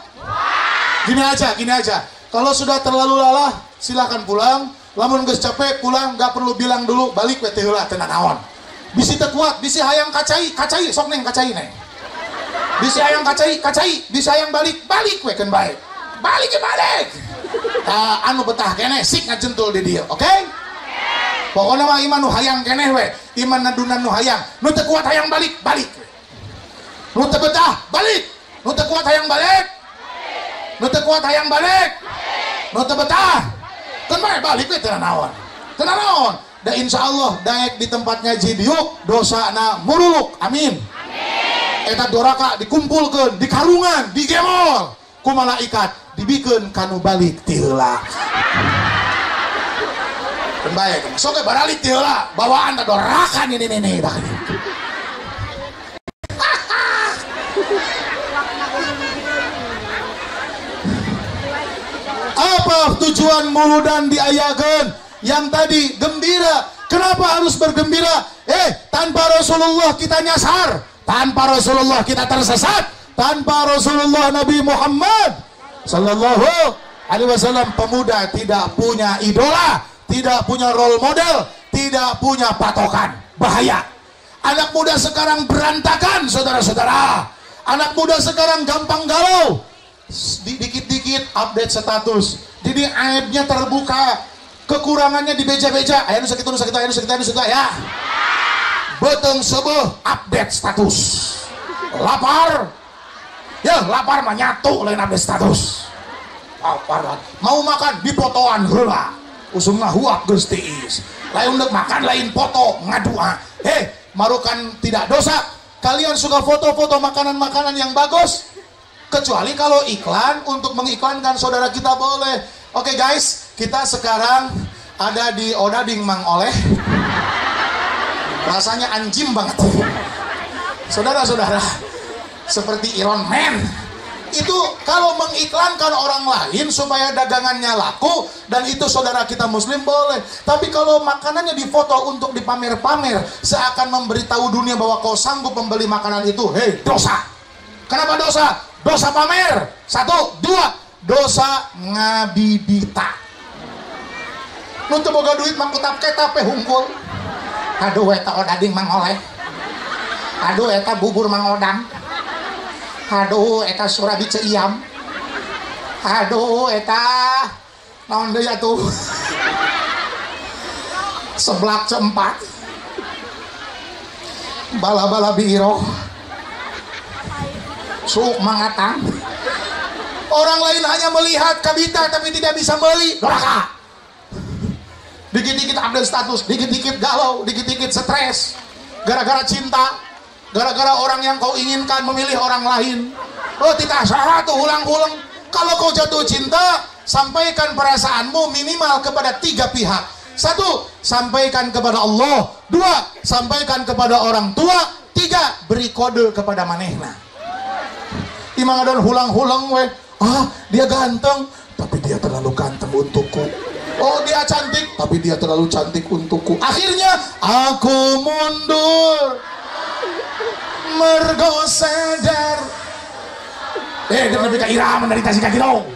Gini aja. Kalau sudah terlalu lelah, silakan pulang. Lamun geus capek pulang, nggak perlu bilang dulu balik we teh heula teu naon. Bisi teu kuat, bisi hayang kacai sok neng kacai neng. Bisi hayang kacai, bisi hayang balik we keun bae. Balik. Anu betah keneh sik ngajentul di dieu, oke? Pokoknya mah iman nu hayang keneh we, iman nadunan nu hayang. Nu teu kuat hayang balik. Nu teu betah balik. Nu teu kuat hayang balik. Nu teu kuat hayang balik. Nu teu betah kan balik we teu naon. Da insyaallah daek di tempat ngaji diuk dosana muruluk. Amin. Eta doraka dikumpulkeun, dikarungan, digemol ku malaikat, dibikeun kanu balik ti heula. Kan bae sok ge baralik ti heula, bawaan da doraka ini dah. Apa tujuan muludan diayakeun? Yang tadi gembira. Kenapa harus bergembira? Tanpa Rasulullah kita nyasar, tanpa Rasulullah kita tersesat, tanpa Rasulullah Nabi Muhammad sallallahu alaihi wasallam pemuda tidak punya idola, tidak punya role model, tidak punya patokan. Bahaya. Anak muda sekarang berantakan, saudara-saudara. Anak muda sekarang gampang galau. Dikit-dikit update status, jadi aibnya terbuka, kekurangannya dibeja-beja. Aya nu sakitu ya. Beuteung seueuh update status. Lapar mah nyatu lain update status. Lapar. Mau makan dipotoan heula. Usumna huak geus tiis. Lain untuk makan lain foto ngadua. Marukan tidak dosa. Kalian suka foto-foto makanan-makanan yang bagus? Kecuali kalau iklan, untuk mengiklankan saudara kita boleh. Oke guys, kita sekarang ada di Odading Mang Oleh. Rasanya anjing banget. Saudara-saudara, seperti Iron Man. Itu kalau mengiklankan orang lain supaya dagangannya laku, dan itu saudara kita muslim boleh. Tapi kalau makanannya difoto untuk dipamer-pamer, seakan memberitahu dunia bahwa kau sanggup membeli makanan itu, hei, dosa. Kenapa dosa? Dosa pamer. 1, 2, dosa ngabibita. Nuntut boga duit mangkutap ketape hungkul. Aduh eta Odading Mang Oleh. Aduh eta bubur Mang Odang. Aduh eta surabi Ceiam. Aduh eta naon deui atuh. Seblak Ceempat. Bala-bala biro. Suk Mangatang. Orang lain hanya melihat kabita tapi tidak bisa beli. Doraka. Dikit-dikit update status, dikit-dikit galau, dikit-dikit stres. Gara-gara cinta. Gara-gara orang yang kau inginkan memilih orang lain. Oh tidak salah tuh ulang-ulang. Kalau kau jatuh cinta, sampaikan perasaanmu minimal kepada 3 pihak. 1, sampaikan kepada Allah. 2, sampaikan kepada orang tua. 3, beri kode kepada manehna. Imang adon hulang-hulang we. Ah, dia ganteng, tapi dia terlalu ganteng untukku. Oh dia cantik, tapi dia terlalu cantik untukku. Akhirnya aku mundur. Mergo sadar. Dia lebih ke irama dari tasik kaki dong.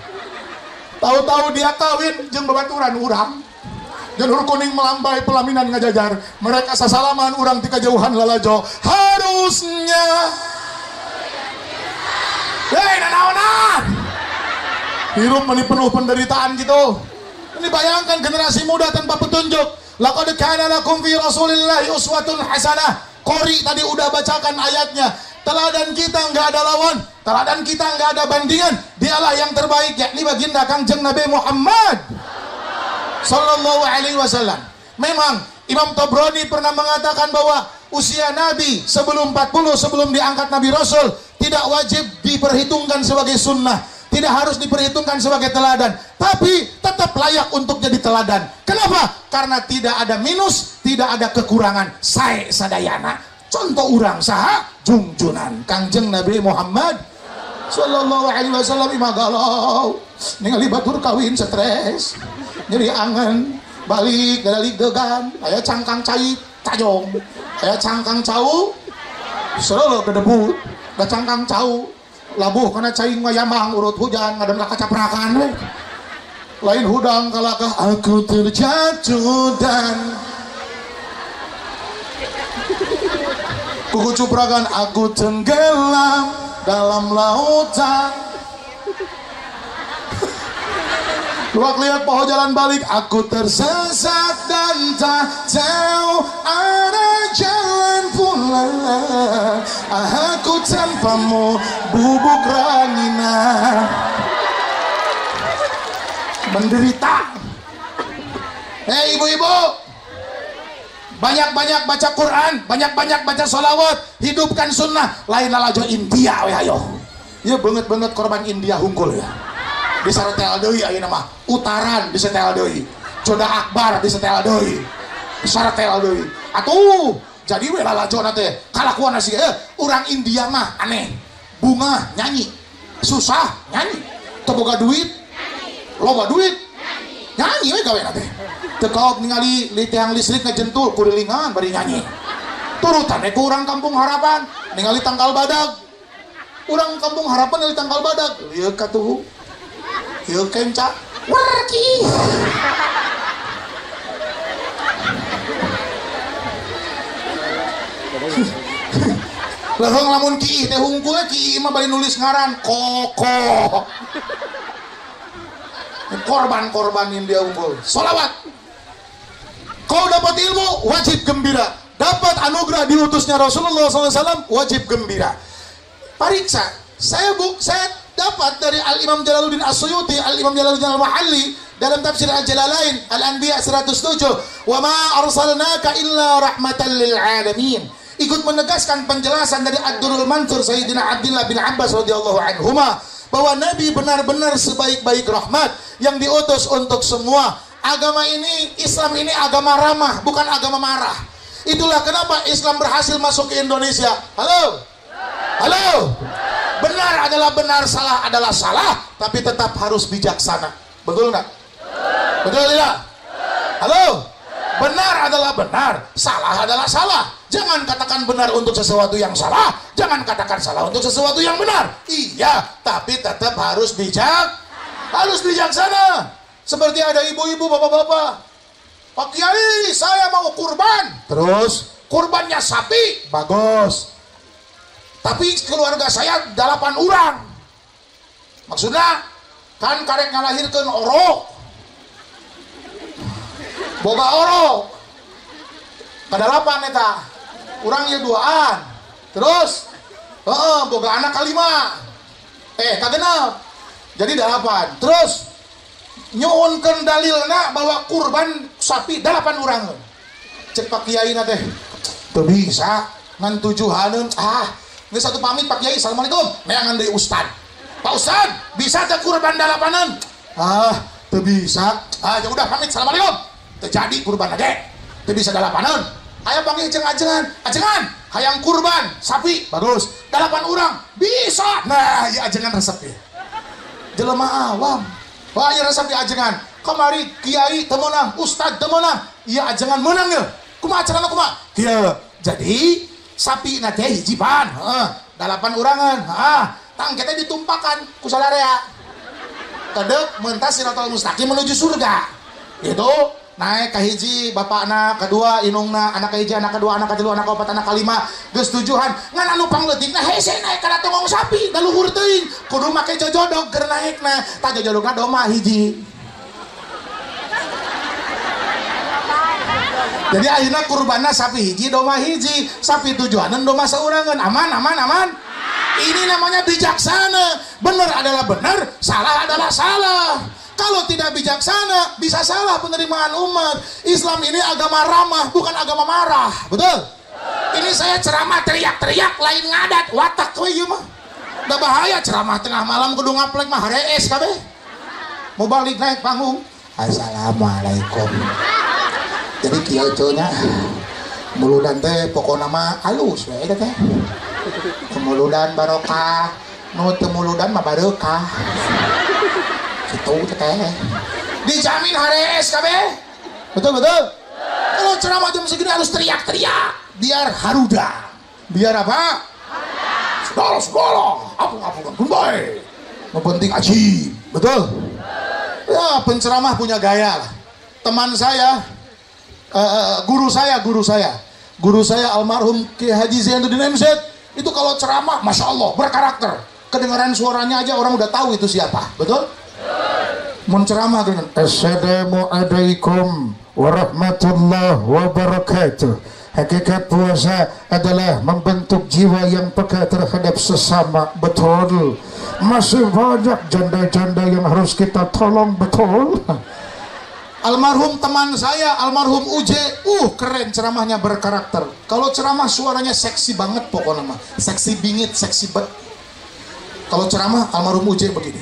Tahu-tahu dia kawin jeung babaturan urang. Jalur kuning melambai pelaminan ngajajar. Mereka sasalaman urang ti kajauhan lalajo. Harusnya. Hei nanaonan. Hirup meni penuh penderitaan gitu. Ini bayangkan generasi muda tanpa petunjuk. Laqad kana lakum fi Rasulillahi uswatun hasanah. Qori tadi udah bacakan ayatnya. Teladan kita nggak ada lawan, teladan kita nggak ada bandingan. Dialah yang terbaik, yakni baginda Kangjeng Nabi Muhammad sallallahu alaihi wasallam. Memang Imam Tabrani pernah mengatakan bahwa usia Nabi sebelum 40, sebelum diangkat Nabi Rasul, tidak wajib diperhitungkan sebagai sunnah, tidak harus diperhitungkan sebagai teladan, tapi tetap layak untuk jadi teladan. Kenapa? Karena tidak ada minus, tidak ada kekurangan. Sae sadayana. Contoh urang saha jungjunan Kangjeng Nabi Muhammad sallallahu alaihi wasallam. Imagalau ningali batur kawin stres, nyeri angen, balik dari degan, aya cangkang cai tajong, aya cangkang cau selalu kedebut, da cangkang cau labuh karena cai ngayamang urut hujan ngadem kacaprakan we. Lain hudang kalakah aku terjatuh dan kuku cuprakan aku tenggelam dalam lautan. Luak lihat pohon jalan balik, aku tersesat dan tak tahu ada jalan pulang. Aku tanpamu bubuk ranginah. Menderita. Hei ibu-ibu, banyak-banyak baca Quran, banyak-banyak baca sholawat, hidupkan sunnah. Lain lalajo India we ayo. Ya banget-banget korban India hunggul ya. Bisa retel deui ayeuna mah. Utaran bisa retel deui. Joda Akbar bisa retel deui. Bisa retel deui. Atuh, jadi we lalajona teh kalakuan sih urang India mah aneh. Bunga nyanyi. Susah nyanyi. Teu boga duit. Loba duit. Nyanyi we gawe teh. Teu kaok ningali tiang listrik ngajentul kurilingan bari nyanyi. Turutan ku urang Kampung Harapan ningali tangkal badag. Urang Kampung Harapan ningali tangkal badag. Lieu katuh. Ieu kenca warki. Leheng lamun kiih teh hungkul kiih mah bari nulis ngaran Koko. Korban-korban India unggul. Sholawat. Kau dapat ilmu wajib gembira. Dapat anugerah diutusnya Rasulullah SAW wajib gembira. Pariksa. Saya dapat dari Al-Imam Jalaluddin As-Suyuti, Al-Imam Jalaluddin Al-Mahalli dalam tafsir Al-Jalalain Al-Anbiya 107, wa ma arsalnaka illa rahmatan lil alamin. ikut menegaskan penjelasan dari Ad-Durrul Mansur Sayyidina Abdullah bin Abbas radhiyallahu anhuma bahwa Nabi benar-benar sebaik-baik rahmat yang diutus untuk semua. Agama ini, Islam ini agama ramah, bukan agama marah. Itulah kenapa Islam berhasil masuk ke Indonesia. Halo? Halo? Benar adalah benar, salah adalah salah, tapi tetap harus bijaksana. Betul nggak? Betul tidak? Halo? Benar adalah benar, salah adalah salah. Jangan katakan benar untuk sesuatu yang salah, jangan katakan salah untuk sesuatu yang benar. Iya, tapi tetap harus bijaksana. Seperti ada ibu-ibu, bapak-bapak, Pak Kiai, saya mau kurban. Terus kurbannya sapi, bagus. Tapi keluarga saya 8 orang. Maksudnya kan karek ngalahirkeun orok. Boga orok kadalapan eta urangnya 2an terus boga anak kalima kagenep jadi 8 terus nyuhunkeun dalilna bahwa kurban sapi 8 urang cek Pak Kiai na teh teu bisa ngan 7-aneun geus satu pamit Pak Kiai assalamualaikum neangan deui ustad Pak Ustad bisa teh kurban 8-an teu bisa ya udah pamit assalamualaikum terjadi kurban aja, itu bisa 8-an. Ayo panggil ajengan, hayang kurban sapi, bagus. 8 orang bisa. Nah, ya ajengan resep ya. Jelema awam, wah ya resep di ajengan. Kamari kiai temenang, ustad temenang, iya ajengan menang ya. Kumaha carana kumaha? Kieu. Jadi sapi na teh hiji pan, 8 urangan. Tang kita ditumpakan ku salarea. Tedek mentas siratal mustaqim menuju surga. Gitu. Naik ke hiji bapakna, kedua inungna, anak ke hiji, anak kedua, anak ketilu, anak keempat, anak kelima, geus 7-an. Ngan anu pangleutikna hese naik kana tongong sapi, da luhur teuing. Kudu make jojodog keur naikna. Tah jojodogna doma hiji. Jadi ayeuna kurbanna sapi hiji, doma hiji, sapi 7-anan, doma saurangan. Aman. Ini namanya bijaksana. Benar adalah benar, salah adalah salah. Kalau tidak bijaksana, bisa salah penerimaan umat. Islam ini agama ramah, bukan agama marah. Betul? Ini saya ceramah teriak-teriak, lain ngadat. Watak we ieu mah. Da bahaya ceramah tengah malam kudu ngaplek mah rees kabeh. Mau balik naik panggung. Assalamualaikum. Jadi kieu nya muludan teh pokona mah alus we teh. Kemuludan barokah, nu teu muludan mah barokah. Gitu teh dijamin harees kabeh. Betul kalau ceramah jam segini harus teriak-teriak biar haruda, biar apa segala apa kumbai yang penting ajib. Betul ya, penceramah punya gaya lah. Teman saya guru saya almarhum Ki Haji Zainuddin MZ itu kalau ceramah masya Allah berkarakter, kedengaran suaranya aja orang udah tahu itu siapa. Betul? Menceramah dengan Assalamualaikum warahmatullahi wabarakatuh. Hakikat puasa adalah membentuk jiwa yang peka terhadap sesama. Betul. Masih banyak janda-janda yang harus kita tolong. Betul. Almarhum teman saya, almarhum Uje, keren ceramahnya, berkarakter. Kalau ceramah suaranya seksi banget pokoknya mah. Seksi bingit, seksi bet. Kalau ceramah almarhum Uje begini.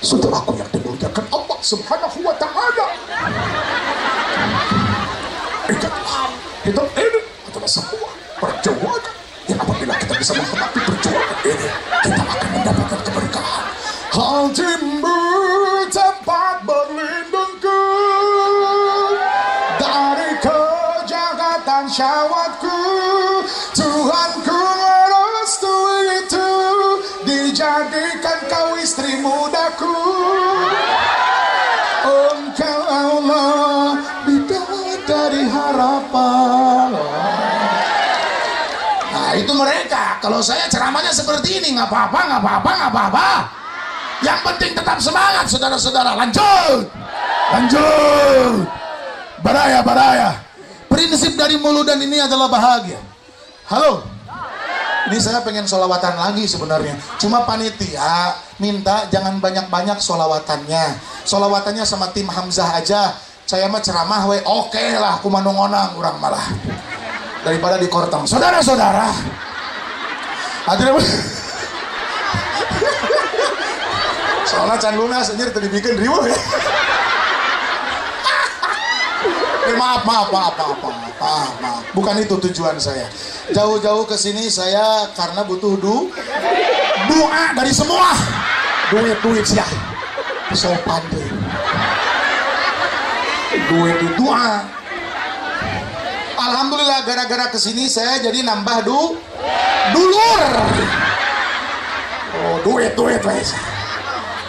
Saudaraku yang dimuliakan Allah Subhanahu wa Ta'ala, hidup ini adalah sebuah perjuangan yang apabila kita bisa menghadapi perjuangan ini, kita akan mendapatkan keberkahan. Hatimu tempat berlindungku dari kejahatan syahwatku. Tuhanku merestui itu, dijadikan kau istri mudaku. Engkau Allah, bidadari harapan. Nah itu mereka. Kalau saya ceramahnya seperti ini, nggak apa-apa. Yang penting tetap semangat, saudara-saudara. Lanjut. Baraya. Prinsip dari muludan ini adalah bahagia. Halo. Ini saya pengen sholawatan lagi sebenarnya. Cuma panitia minta jangan banyak-banyak sholawatannya. Sholawatannya sama tim Hamzah aja. Saya mah ceramah we oke lah, kumanungonang urang malah. daripada di kortang. Saudara-saudara, hadirin soalnya can lunas anjir tadi bikin riuh ya. Maaf. Bukan itu tujuan saya. Jauh-jauh ke sini saya karena butuh doa dari semua. Duit sih. Sopan deh. Duit itu doa. Alhamdulillah gara-gara kesini saya jadi nambah dulur. Oh duit guys.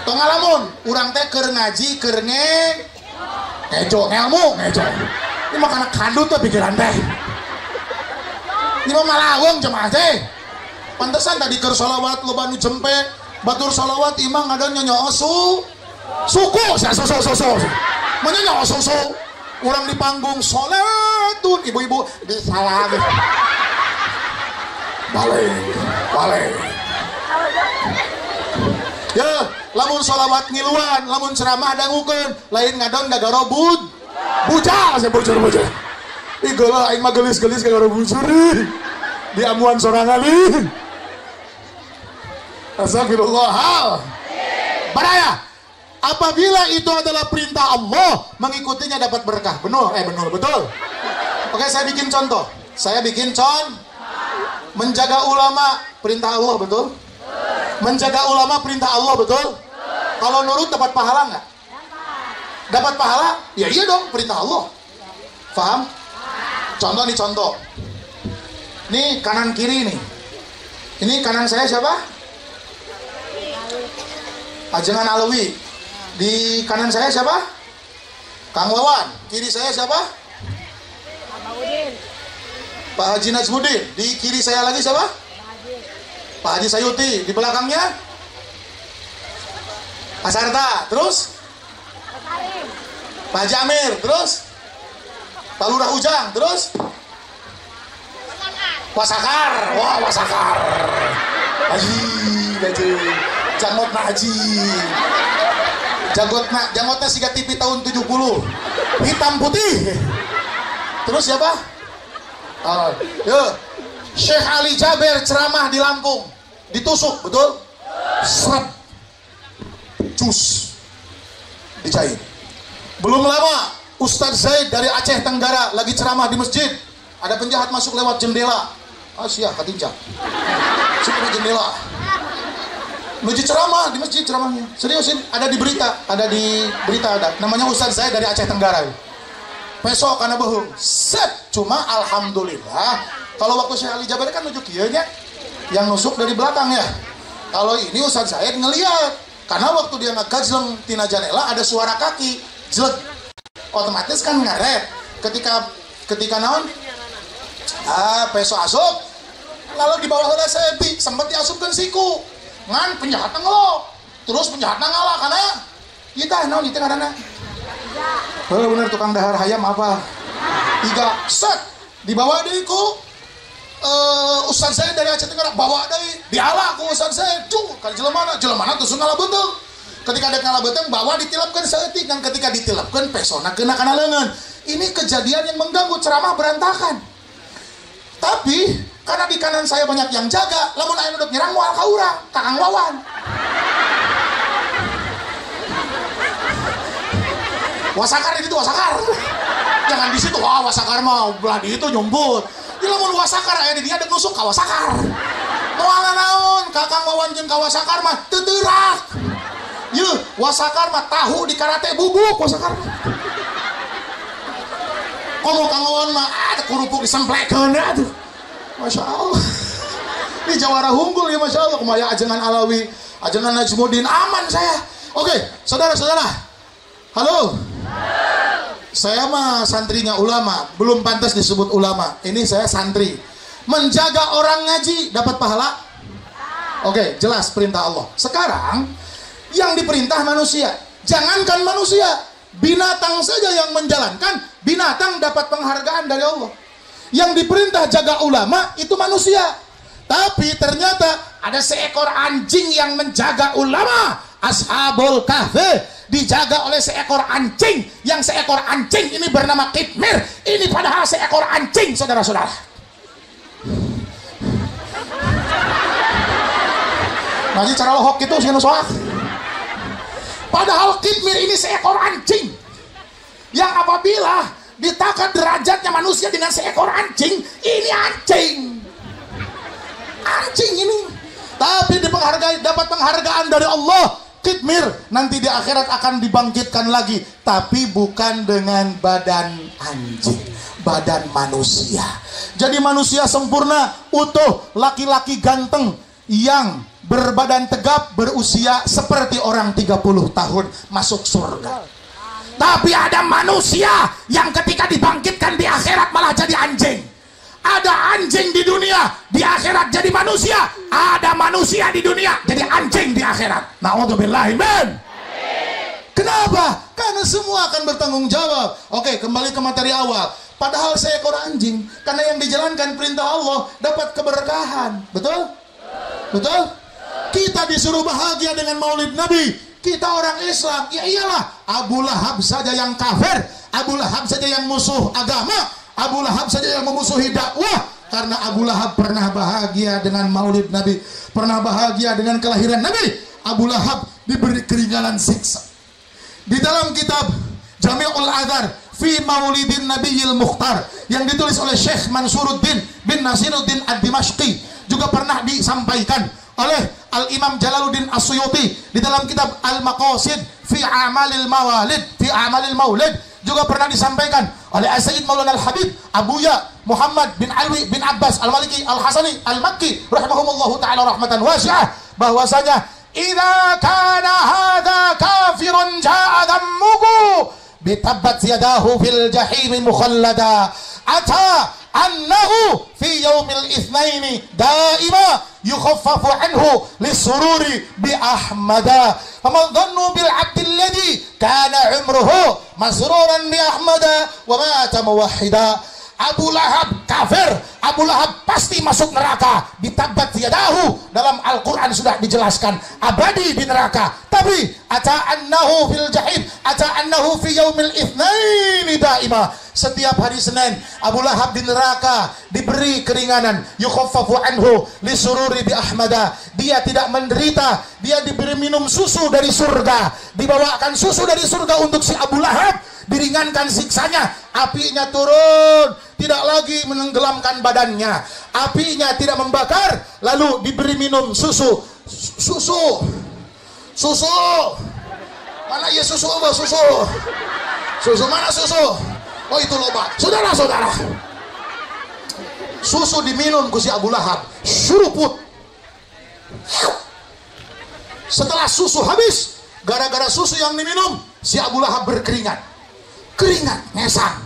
Tong ngalamun, urang teh keur ngaji keur ngejo. Ini makanan kandut tuh pikiran teh. Ini mah malaweng jemaah teh. Pantesan tadi keur sholawat loba nu jempe, batur sholawat imam ngadon nyonyo suku menyanyi susu orang di panggung sholatun ibu-ibu disalam balik ya lamun sholawat ngiluan lamun ceramah dangukeun lain ngadon gagaro bujal saya bujur ih geula aing mah gelis gagaro bujur di amuan sorangan ih astagfirullah baraya. Apabila itu adalah perintah Allah, mengikutinya dapat berkah. Betul. Oke, saya bikin contoh. Menjaga ulama perintah Allah, betul? Menjaga ulama perintah Allah, betul? Kalau nurut dapat pahala nggak? Dapat pahala? Ya iya dong, perintah Allah. Paham? Contoh. Ini kanan kiri nih. Ini kanan saya siapa? Ajengan Alwi. Di kanan saya siapa? Kang Wawan. Kiri saya siapa? Pak Haji Najmudin. Di kiri saya lagi siapa? Pak Haji Sayuti. Di belakangnya? Asarta. Terus? Pak Haji Amir. Terus? Pak Lurah Ujang. Terus? Wasakar. Wah, Wasakar. Haji. Jangotna Haji. Jangotnya siga TV tahun 70 hitam putih. Terus siapa? Syekh Ali Jaber ceramah di Lampung ditusuk, betul? Srep cus dicair. Belum lama Ustadz Zaid dari Aceh Tenggara lagi ceramah di masjid, ada penjahat masuk lewat jendela. Sia katincak supaya jendela menuju ceramah di masjid, ceramahnya seriusin, ada di berita ada namanya Ustadz Zaid dari Aceh Tenggara. Besok karena bohong set. Cuma alhamdulillah kalau waktu Syekh Ali Jaber kan nuju kieunya yang nusuk dari belakang ya. Kalau ini Ustadz Zaid ngeliat karena waktu dia ngegajleng tina janela ada suara kaki jelek, otomatis kan ngaret ketika naon besok asup lalu di bawah ada sepi sempat diasupkan siku ngan penjahat ngelok terus penjahat ngalah karena kita naon itu karena bener tukang dahar hayam apa 3 set dibawa deh ku Ustadz saya dari Aceh Tenggara bawa deh dialah ku Ustadz saya kan jelemana terus ngalah betul ketika ada ngalah betul bawa ditilapkan seetik dan ketika ditilapkan pesona kena lengan. Ini kejadian yang mengganggu ceramah berantakan. Tapi karena di kanan saya banyak yang jaga, lamun aya nu nyerang moal ka urang, Kakang Wawan. Wasakar itu wasakar. Jangan di situ, wasakar mah belah di itu nyumbut. Di lamun wasakar aya di dia ada nusuk ka wasakar. Moal naon, Kakang Wawan jeung ka wasakar mah teu teurak. Yeuh, wasakar mah tahu di karate bubuk wasakar. Komo Kang Wawan mah kerupuk disemplekeun atuh. Masya Allah. Ini jawara hunggul ya Masya Allah. Kemaya ajengan Alawi, ajengan Najmudin aman saya. Oke, saudara-saudara. Halo. Saya mah santrinya ulama, belum pantas disebut ulama. Ini saya santri. Menjaga orang ngaji dapat pahala? Oke, jelas perintah Allah. Sekarang yang diperintah manusia. Jangankan manusia, binatang saja yang menjalankan, binatang dapat penghargaan dari Allah. Yang diperintah jaga ulama itu manusia. Tapi ternyata ada seekor anjing yang menjaga ulama. Ashabul Kahfi dijaga oleh seekor anjing. Yang seekor anjing ini bernama Kitmir. Ini padahal seekor anjing, saudara-saudara. Ngaji cara lohok gitu sih soak. Padahal kitmir ini seekor anjing yang apabila ditakar derajatnya manusia dengan seekor anjing, ini anjing ini. Tapi dapat penghargaan dari Allah. Kitmir nanti di akhirat akan dibangkitkan lagi, tapi bukan dengan badan anjing, badan manusia. Jadi manusia sempurna, utuh, laki-laki ganteng yang berbadan tegap, berusia seperti orang 30 tahun masuk surga. Tapi ada manusia yang ketika dibangkitkan di akhirat malah jadi anjing. Ada anjing di dunia, di akhirat jadi manusia. Ada manusia di dunia jadi anjing di akhirat. Na'udzubillahi min. Kenapa? Karena semua akan bertanggung jawab. Oke, kembali ke materi awal. Padahal seekor anjing, karena yang dijalankan perintah Allah dapat keberkahan. Betul? Betul? Kita disuruh bahagia dengan maulid Nabi. Kita orang Islam, ya iyalah. Abu Lahab saja yang kafir, Abu Lahab saja yang musuh agama, Abu Lahab saja yang memusuhi dakwah. Karena Abu Lahab pernah bahagia dengan maulid Nabi, pernah bahagia dengan kelahiran Nabi. Abu Lahab diberi keringanan siksa. Di dalam kitab Jami'ul Adhar fi Maulidin Nabiyil Mukhtar yang ditulis oleh Syekh Mansuruddin bin Nasiruddin Ad-Dimashqi, juga pernah disampaikan oleh Al-Imam Jalaluddin As-Suyuti di dalam kitab Al-Maqasid fi Amalil Mawalid, fi Amalil Maulid, juga pernah disampaikan oleh Sayyid Maulana Al-Habib Abuya Muhammad bin Alwi bin Abbas Al-Maliki Al-Hasani Al-Makki rahimahumullahu ta'ala rahmatan wasi'ah, bahwasanya idza kana hadza kafiran ja'a dhammuhu bitabbat yadahu fil jahim mukhallada ata annahu fi yaumil itsnaini daima yukhaffafu anhu lisururi bi ahmada faman dhannu bil abdil ladhi kana umruhu masruran bi ahmada wa mata muwahhida. Abu Lahab kafir, Abu Lahab pasti masuk neraka. Bitabat yadahu, dalam Al-Quran sudah dijelaskan abadi di neraka. Tapi ata'annahu fil jahim, ata'annahu fi yaumil itsnaini daima. Setiap hari Senin Abu Lahab di neraka diberi keringanan, yukhaffafu anhu lisururi bi ahmada. Dia tidak menderita, dia diberi minum susu dari surga, dibawakan susu dari surga untuk si Abu Lahab, diringankan siksanya. Apinya turun, tidak lagi menenggelamkan badannya, apinya tidak membakar, lalu diberi minum susu. Mana ya susu? Apa susu mana susu? Oh itu loba. Saudara-saudara, susu diminum ku si Abu Lahab, suruput. Setelah susu habis, gara-gara susu yang diminum, si Abu Lahab berkeringat. Keringat ngesang,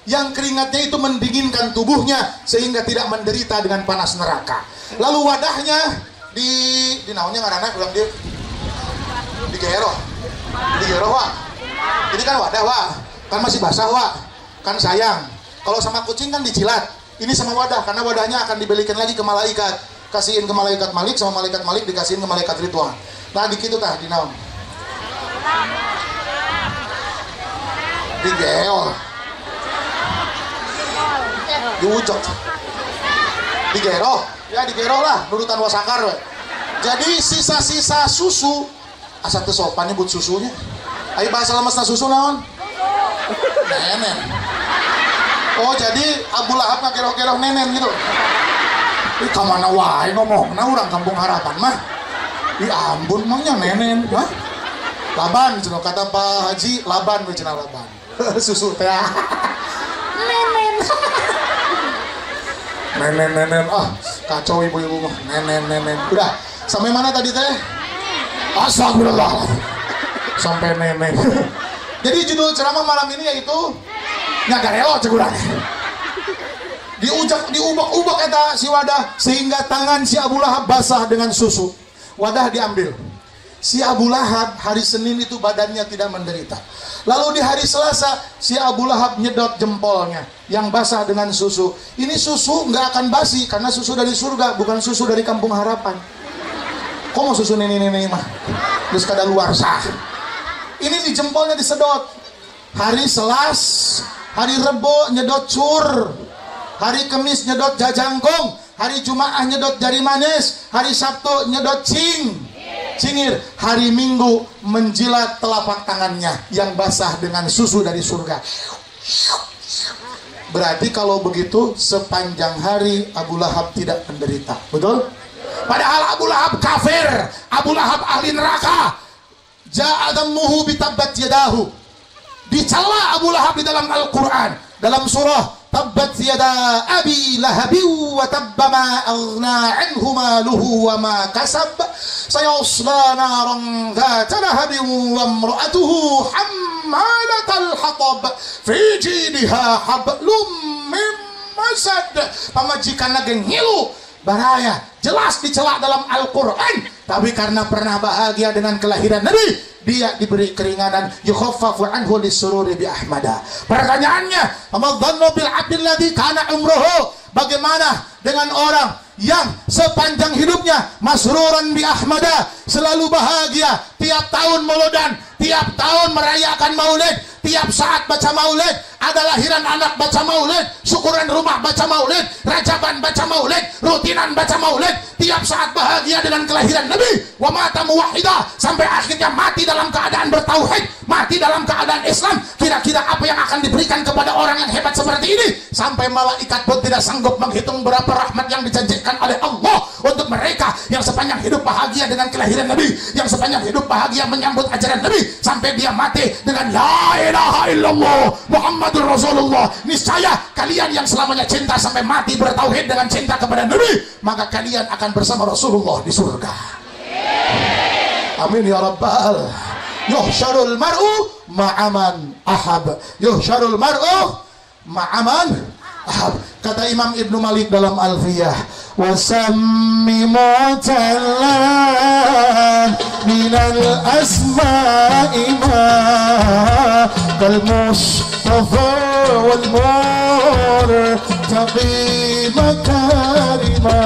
yang keringatnya itu mendinginkan tubuhnya sehingga tidak menderita dengan panas neraka. Lalu wadahnya di naonnya ngaranna ulang dia digero wa. Ini kan wadah wa, kan masih basah wa, kan sayang. Kalau sama kucing kan dicilat, ini sama wadah, karena wadahnya akan dibelikan lagi ke malaikat, kasihin ke malaikat Malik, sama malaikat Malik dikasihin ke malaikat Ridwan. Nah dikitu tah di naon digeol, diucok, digero, ya digero lah, nurutan wasakar we. Jadi sisa-sisa susu, asa teu sopan nyebut susunya. Ayo bahasa lemesna susu naon? Nenen. Oh jadi Abu Lahab ngagero-gero nenen gitu. Ih kamana wae ngomongna urang Kampung Harapan mah. Ih ampun mangnya nenen, hah? Laban cenah kata Pak Haji, laban we cenah laban. Susu teh nenen ah kacau ibu-ibu mah nenen udah sampai mana tadi teh? Astagfirullah sampai nenen. Jadi judul ceramah malam ini yaitu nyagarelo ceguran, diubak-ubak eta si wadah sehingga tangan si Abu Lahab basah dengan susu. Wadah diambil. Si Abu Lahab hari Senin itu badannya tidak menderita. Lalu di hari Selasa si Abu Lahab nyedot jempolnya yang basah dengan susu. Ini susu nggak akan basi karena susu dari surga, bukan susu dari Kampung Harapan. Kok mau susu ini mah? Terus kada luar sah. Ini di jempolnya disedot. Hari Selas, hari Rebo nyedot cur, hari Kemis nyedot jajangkung, hari Jumaah nyedot jari manis, hari Sabtu nyedot cing. Cingir, hari Minggu menjilat telapak tangannya yang basah dengan susu dari surga. Berarti kalau begitu sepanjang hari Abu Lahab tidak menderita. Betul? Padahal Abu Lahab kafir, Abu Lahab ahli neraka. Ja'a dhammuhu bitabbat yadahu. Dicela Abu Lahab di dalam Al-Quran, dalam surah Tabbat yada abi lahabi wa tabba ma aghna anhu maluhu wa ma kasab sayasla naran dhata lahabin wa imra'atuhu hammalatal hatab fi jidha hablum min masad. Pamajikanna geng ngilu baraya, jelas dicela dalam Al-Quran, tapi karena pernah bahagia dengan kelahiran Nabi, dia diberi keringanan. Yukhaffafu anhu lisururi bi ahmada. Pertanyaannya, amadhannu bil abdil ladzi kana umruhu, bagaimana dengan orang yang sepanjang hidupnya masruran bi ahmada, selalu bahagia, tiap tahun maulidan, tiap tahun merayakan maulid, tiap saat baca maulid, ada lahiran anak baca maulid, syukuran rumah baca maulid, rajaban baca maulid, rutinan baca maulid, tiap saat bahagia dengan kelahiran Nabi. Wa mata muwahhidah, sampai akhirnya mati dalam keadaan bertauhid, mati dalam keadaan Islam. Kira-kira apa yang akan diberikan kepada orang yang hebat seperti ini? Sampai malaikat pun tidak sanggup menghitung berapa rahmat yang dijanjikan oleh Allah untuk mereka yang sepanjang hidup bahagia dengan kelahiran Nabi, yang sepanjang hidup bahagia menyambut ajaran Nabi, sampai dia mati dengan la ilaha illallah Muhammadur Rasulullah. Niscaya kalian yang selamanya cinta sampai mati bertauhid dengan cinta kepada Nabi, maka kalian akan bersama Rasulullah di surga. Amin ya rabbal. Yuhsyarul mar'u ma'aman ahab. Yuhsyarul mar'u ma'aman ahab. Kata Imam Ibnu Malik dalam Alfiyah, wasammi mu'tallan minal asma'i ma kal mustafa wal murtaqi makarimah.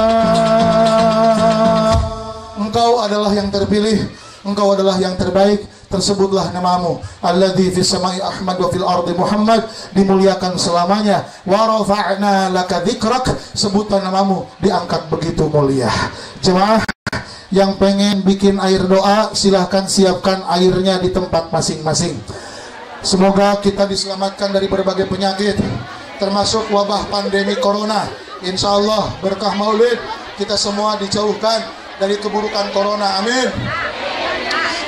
Engkau adalah yang terpilih, engkau adalah yang terbaik, tersebutlah namamu. Alladzi fis samai Ahmad wa fil ardi Muhammad, dimuliakan selamanya. Wa rafa'na laka dzikrak, sebutan namamu diangkat begitu mulia. Jemaah yang pengen bikin air doa, silahkan siapkan airnya di tempat masing-masing. Semoga kita diselamatkan dari berbagai penyakit, termasuk wabah pandemi corona. Insya Allah berkah maulid kita semua dijauhkan dari keburukan corona. Amin.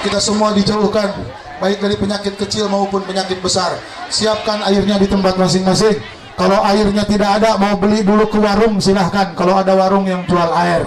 Kita semua dijauhkan baik dari penyakit kecil maupun penyakit besar. Siapkan airnya di tempat masing-masing. Kalau airnya tidak ada, mau beli dulu ke warung, silahkan. Kalau ada warung yang jual air.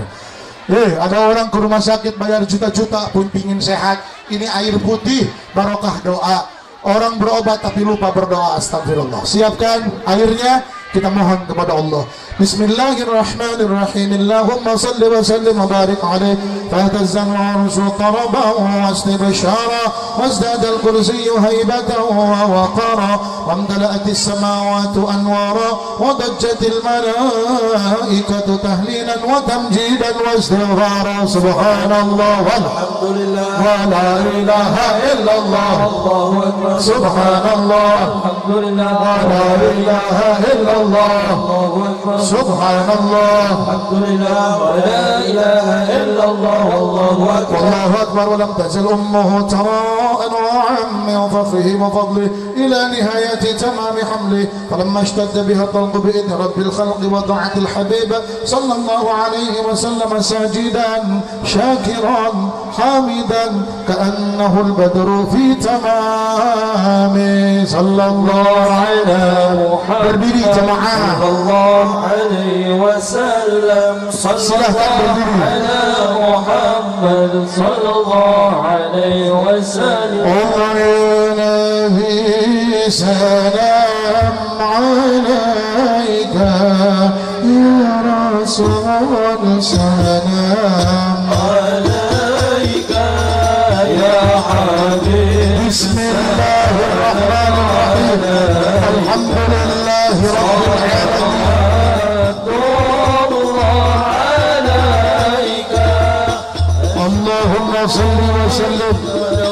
Ada orang ke rumah sakit bayar juta-juta pun pingin sehat. Ini air putih, barokah doa. Orang berobat tapi lupa berdoa, astagfirullah. Siapkan airnya, kita mohon kepada Allah. Bismillahirrahmanirrahim. Allahumma salli wa sallim wa barik alaih. Fahtazan wa arsu qaraba wa asni bashara wa azdada al-kursiyu haybatan wa waqara wa amtala'at as-samawatu anwara wa dajjat al-malaikatu tahlilan wa tamjidan wa istighfara. Subhanallah walhamdulillah wa la ilaha illallah. Allahu akbar. Subhanallah walhamdulillah wa la ilaha illallah. Allahu akbar. Subhanallah alhamdulillah wa la ilaha illallah. Allahu akbar. Wallahu akbar. Wa lam tazal ummuhu tara'an wa 'ammi wa fakhrihi wa fadlihi ila nihayati tamami hamlihi. Falamma ishtadda biha talqu bi idni rabbil khalqi wa da'at al-habib sallallahu alayhi wa sallam sajidan shakiran hamidan ka'annahu al-badru fi tamami. Sallallahu alaihi Muhammad. Berdiri jemaah. Sallallahu alaihi wasallam. Silahkan berdiri. Muhammad sallallahu alaihi wasallam. Ya Nabi salam alaika, ya Rasul salam alaika, ya Habib. Bismillahirrahmanirrahim. Alhamdulillahi rabbil alamin. Allahumma salli wa sallim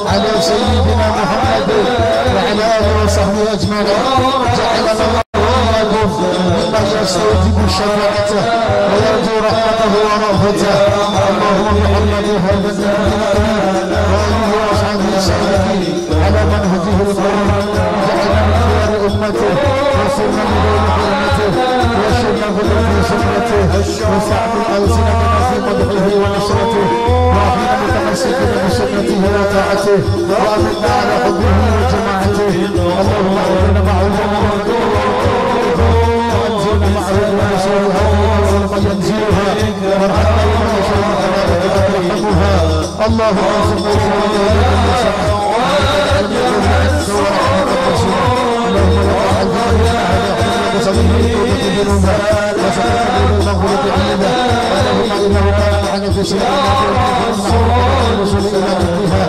ala sayyidina Muhammad wa ala alihi wa sahbihi ajma'in. Ja'alana Allahu mimman yastajibu syafa'atahu wa yarju rahmatahu wa rahmatahu. Allahumma Muhammad hadha وسنته وأمنا على حبه وجماعته اللهم إنا معه وأنزلنا معه ونسألها وينزلها وارحمنا ومن يرحمها اللهم في سيدنا الرسول إلى ربها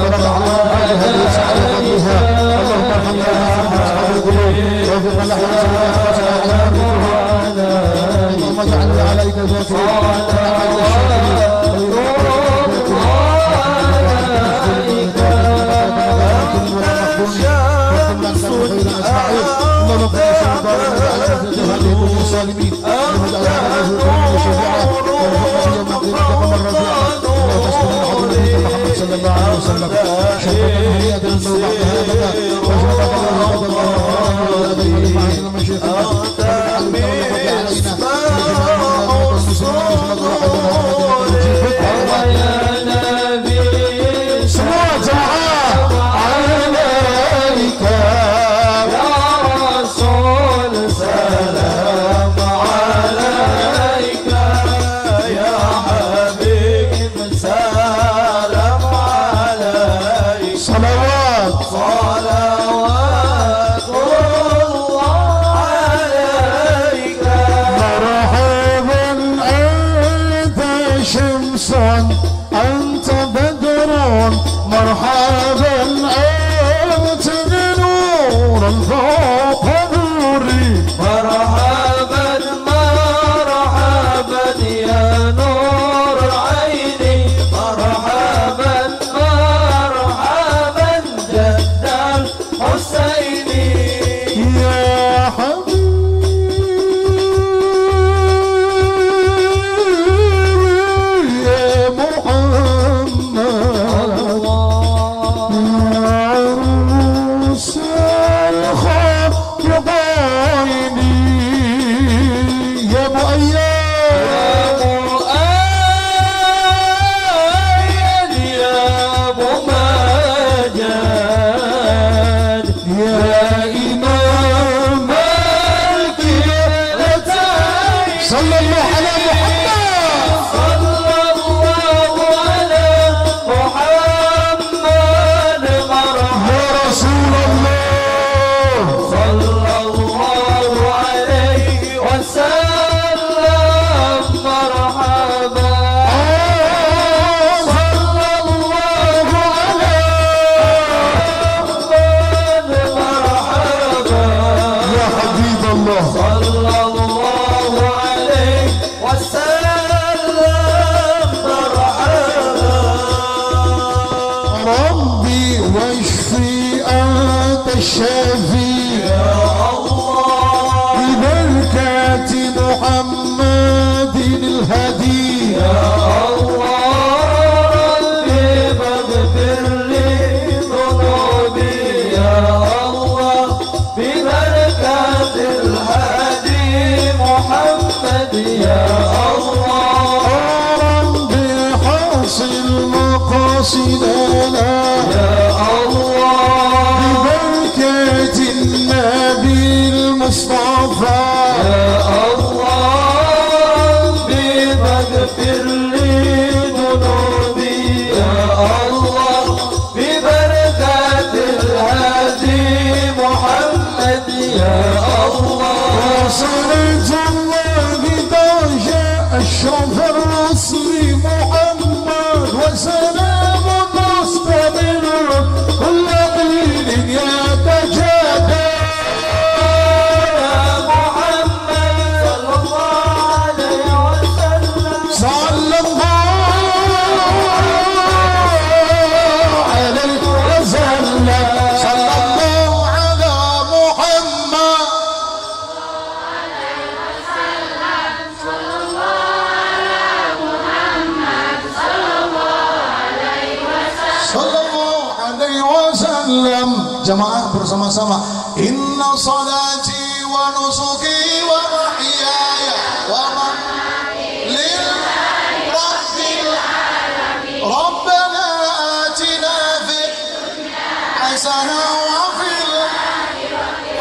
ورفعنا عليها ليسعى بها اللهم ارحمنا وارحم القلوب ووفقنا نحو اللهم اجعلنا عليك صلى الله عليه وسلم شكرا هيئة الموضوع هذا وشكرا jamaah bersama-sama inna salati wa nusuki wa mahyaya wa mamati lillahi rabbil alamin rabbana atina fid حسنة وفي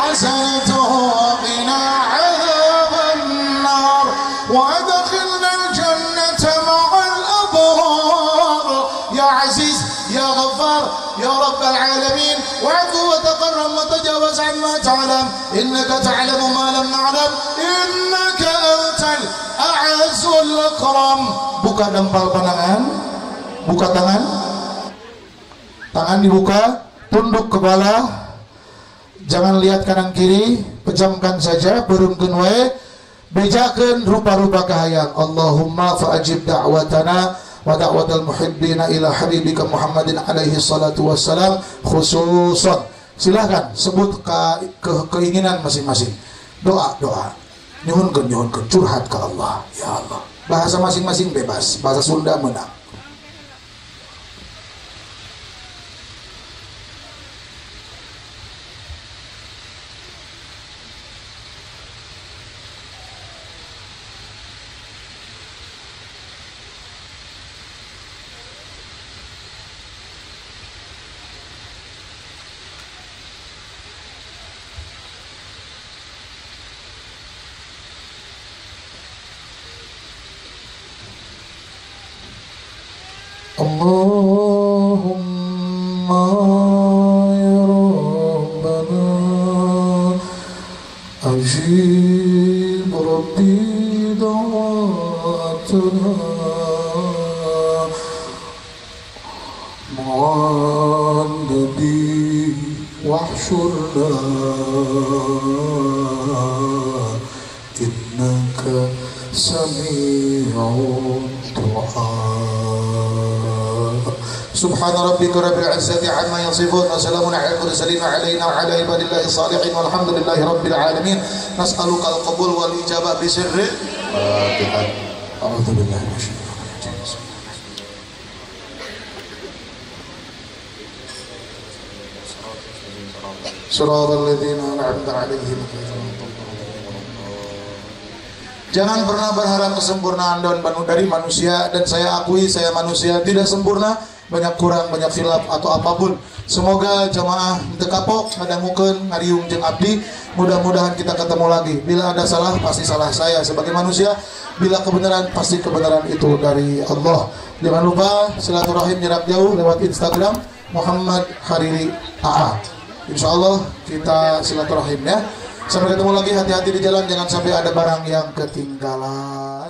الحسنة وقنا عذاب النار وأدخلنا الجنة مع الأبرار يا عزيز يا غفار يا رب العالمين واعفو وتكرم وتجاوز عما تعلم إنك تعلم ما لم نعلم إنك أنت الأعز الأكرم. Buka dempal pandangan, buka tangan, tangan dibuka, tunduk kepala, jangan lihat kanan kiri, pejamkan saja, berungkeun wae, bejakeun rupa-rupa kahayang. Allahumma fa'ajib da'watana wa da'watal muhibbina ila habibika Muhammadin alaihi salatu wassalam khususan. Silahkan sebut keinginan masing-masing. Doa, nyuhunkeun curhat ke Allah. Ya Allah. Bahasa masing-masing bebas, bahasa Sunda menang. Allahumma ya Rabbana ajib rabbi da'watana ma'an nabi wahsyurna innaka sami'un du'a. سبحان ربك رب العزة عما يصفون وسلام على المرسلين علينا وعلى عباد الله الصالحين والحمد لله رب العالمين. نسألك القبول والإجابة بسر الفاتحة. أعوذ بالله من الشيطان الرجيم. صراط الذين أنعمت عليهم. Jangan pernah berharap kesempurnaan dari manusia, dan saya akui saya manusia tidak sempurna, banyak kurang, banyak silap atau apapun. Semoga jamaah teu kapok ngadangukeun ngariung jeung abdi. Mudah-mudahan kita ketemu lagi. Bila ada salah pasti salah saya sebagai manusia, bila kebenaran pasti kebenaran itu dari Allah. Jangan lupa silaturahim jarak jauh lewat Instagram Muhammad Hariri AA. Insyaallah kita silaturahim ya. Sampai ketemu lagi, hati-hati di jalan, jangan sampai ada barang yang ketinggalan.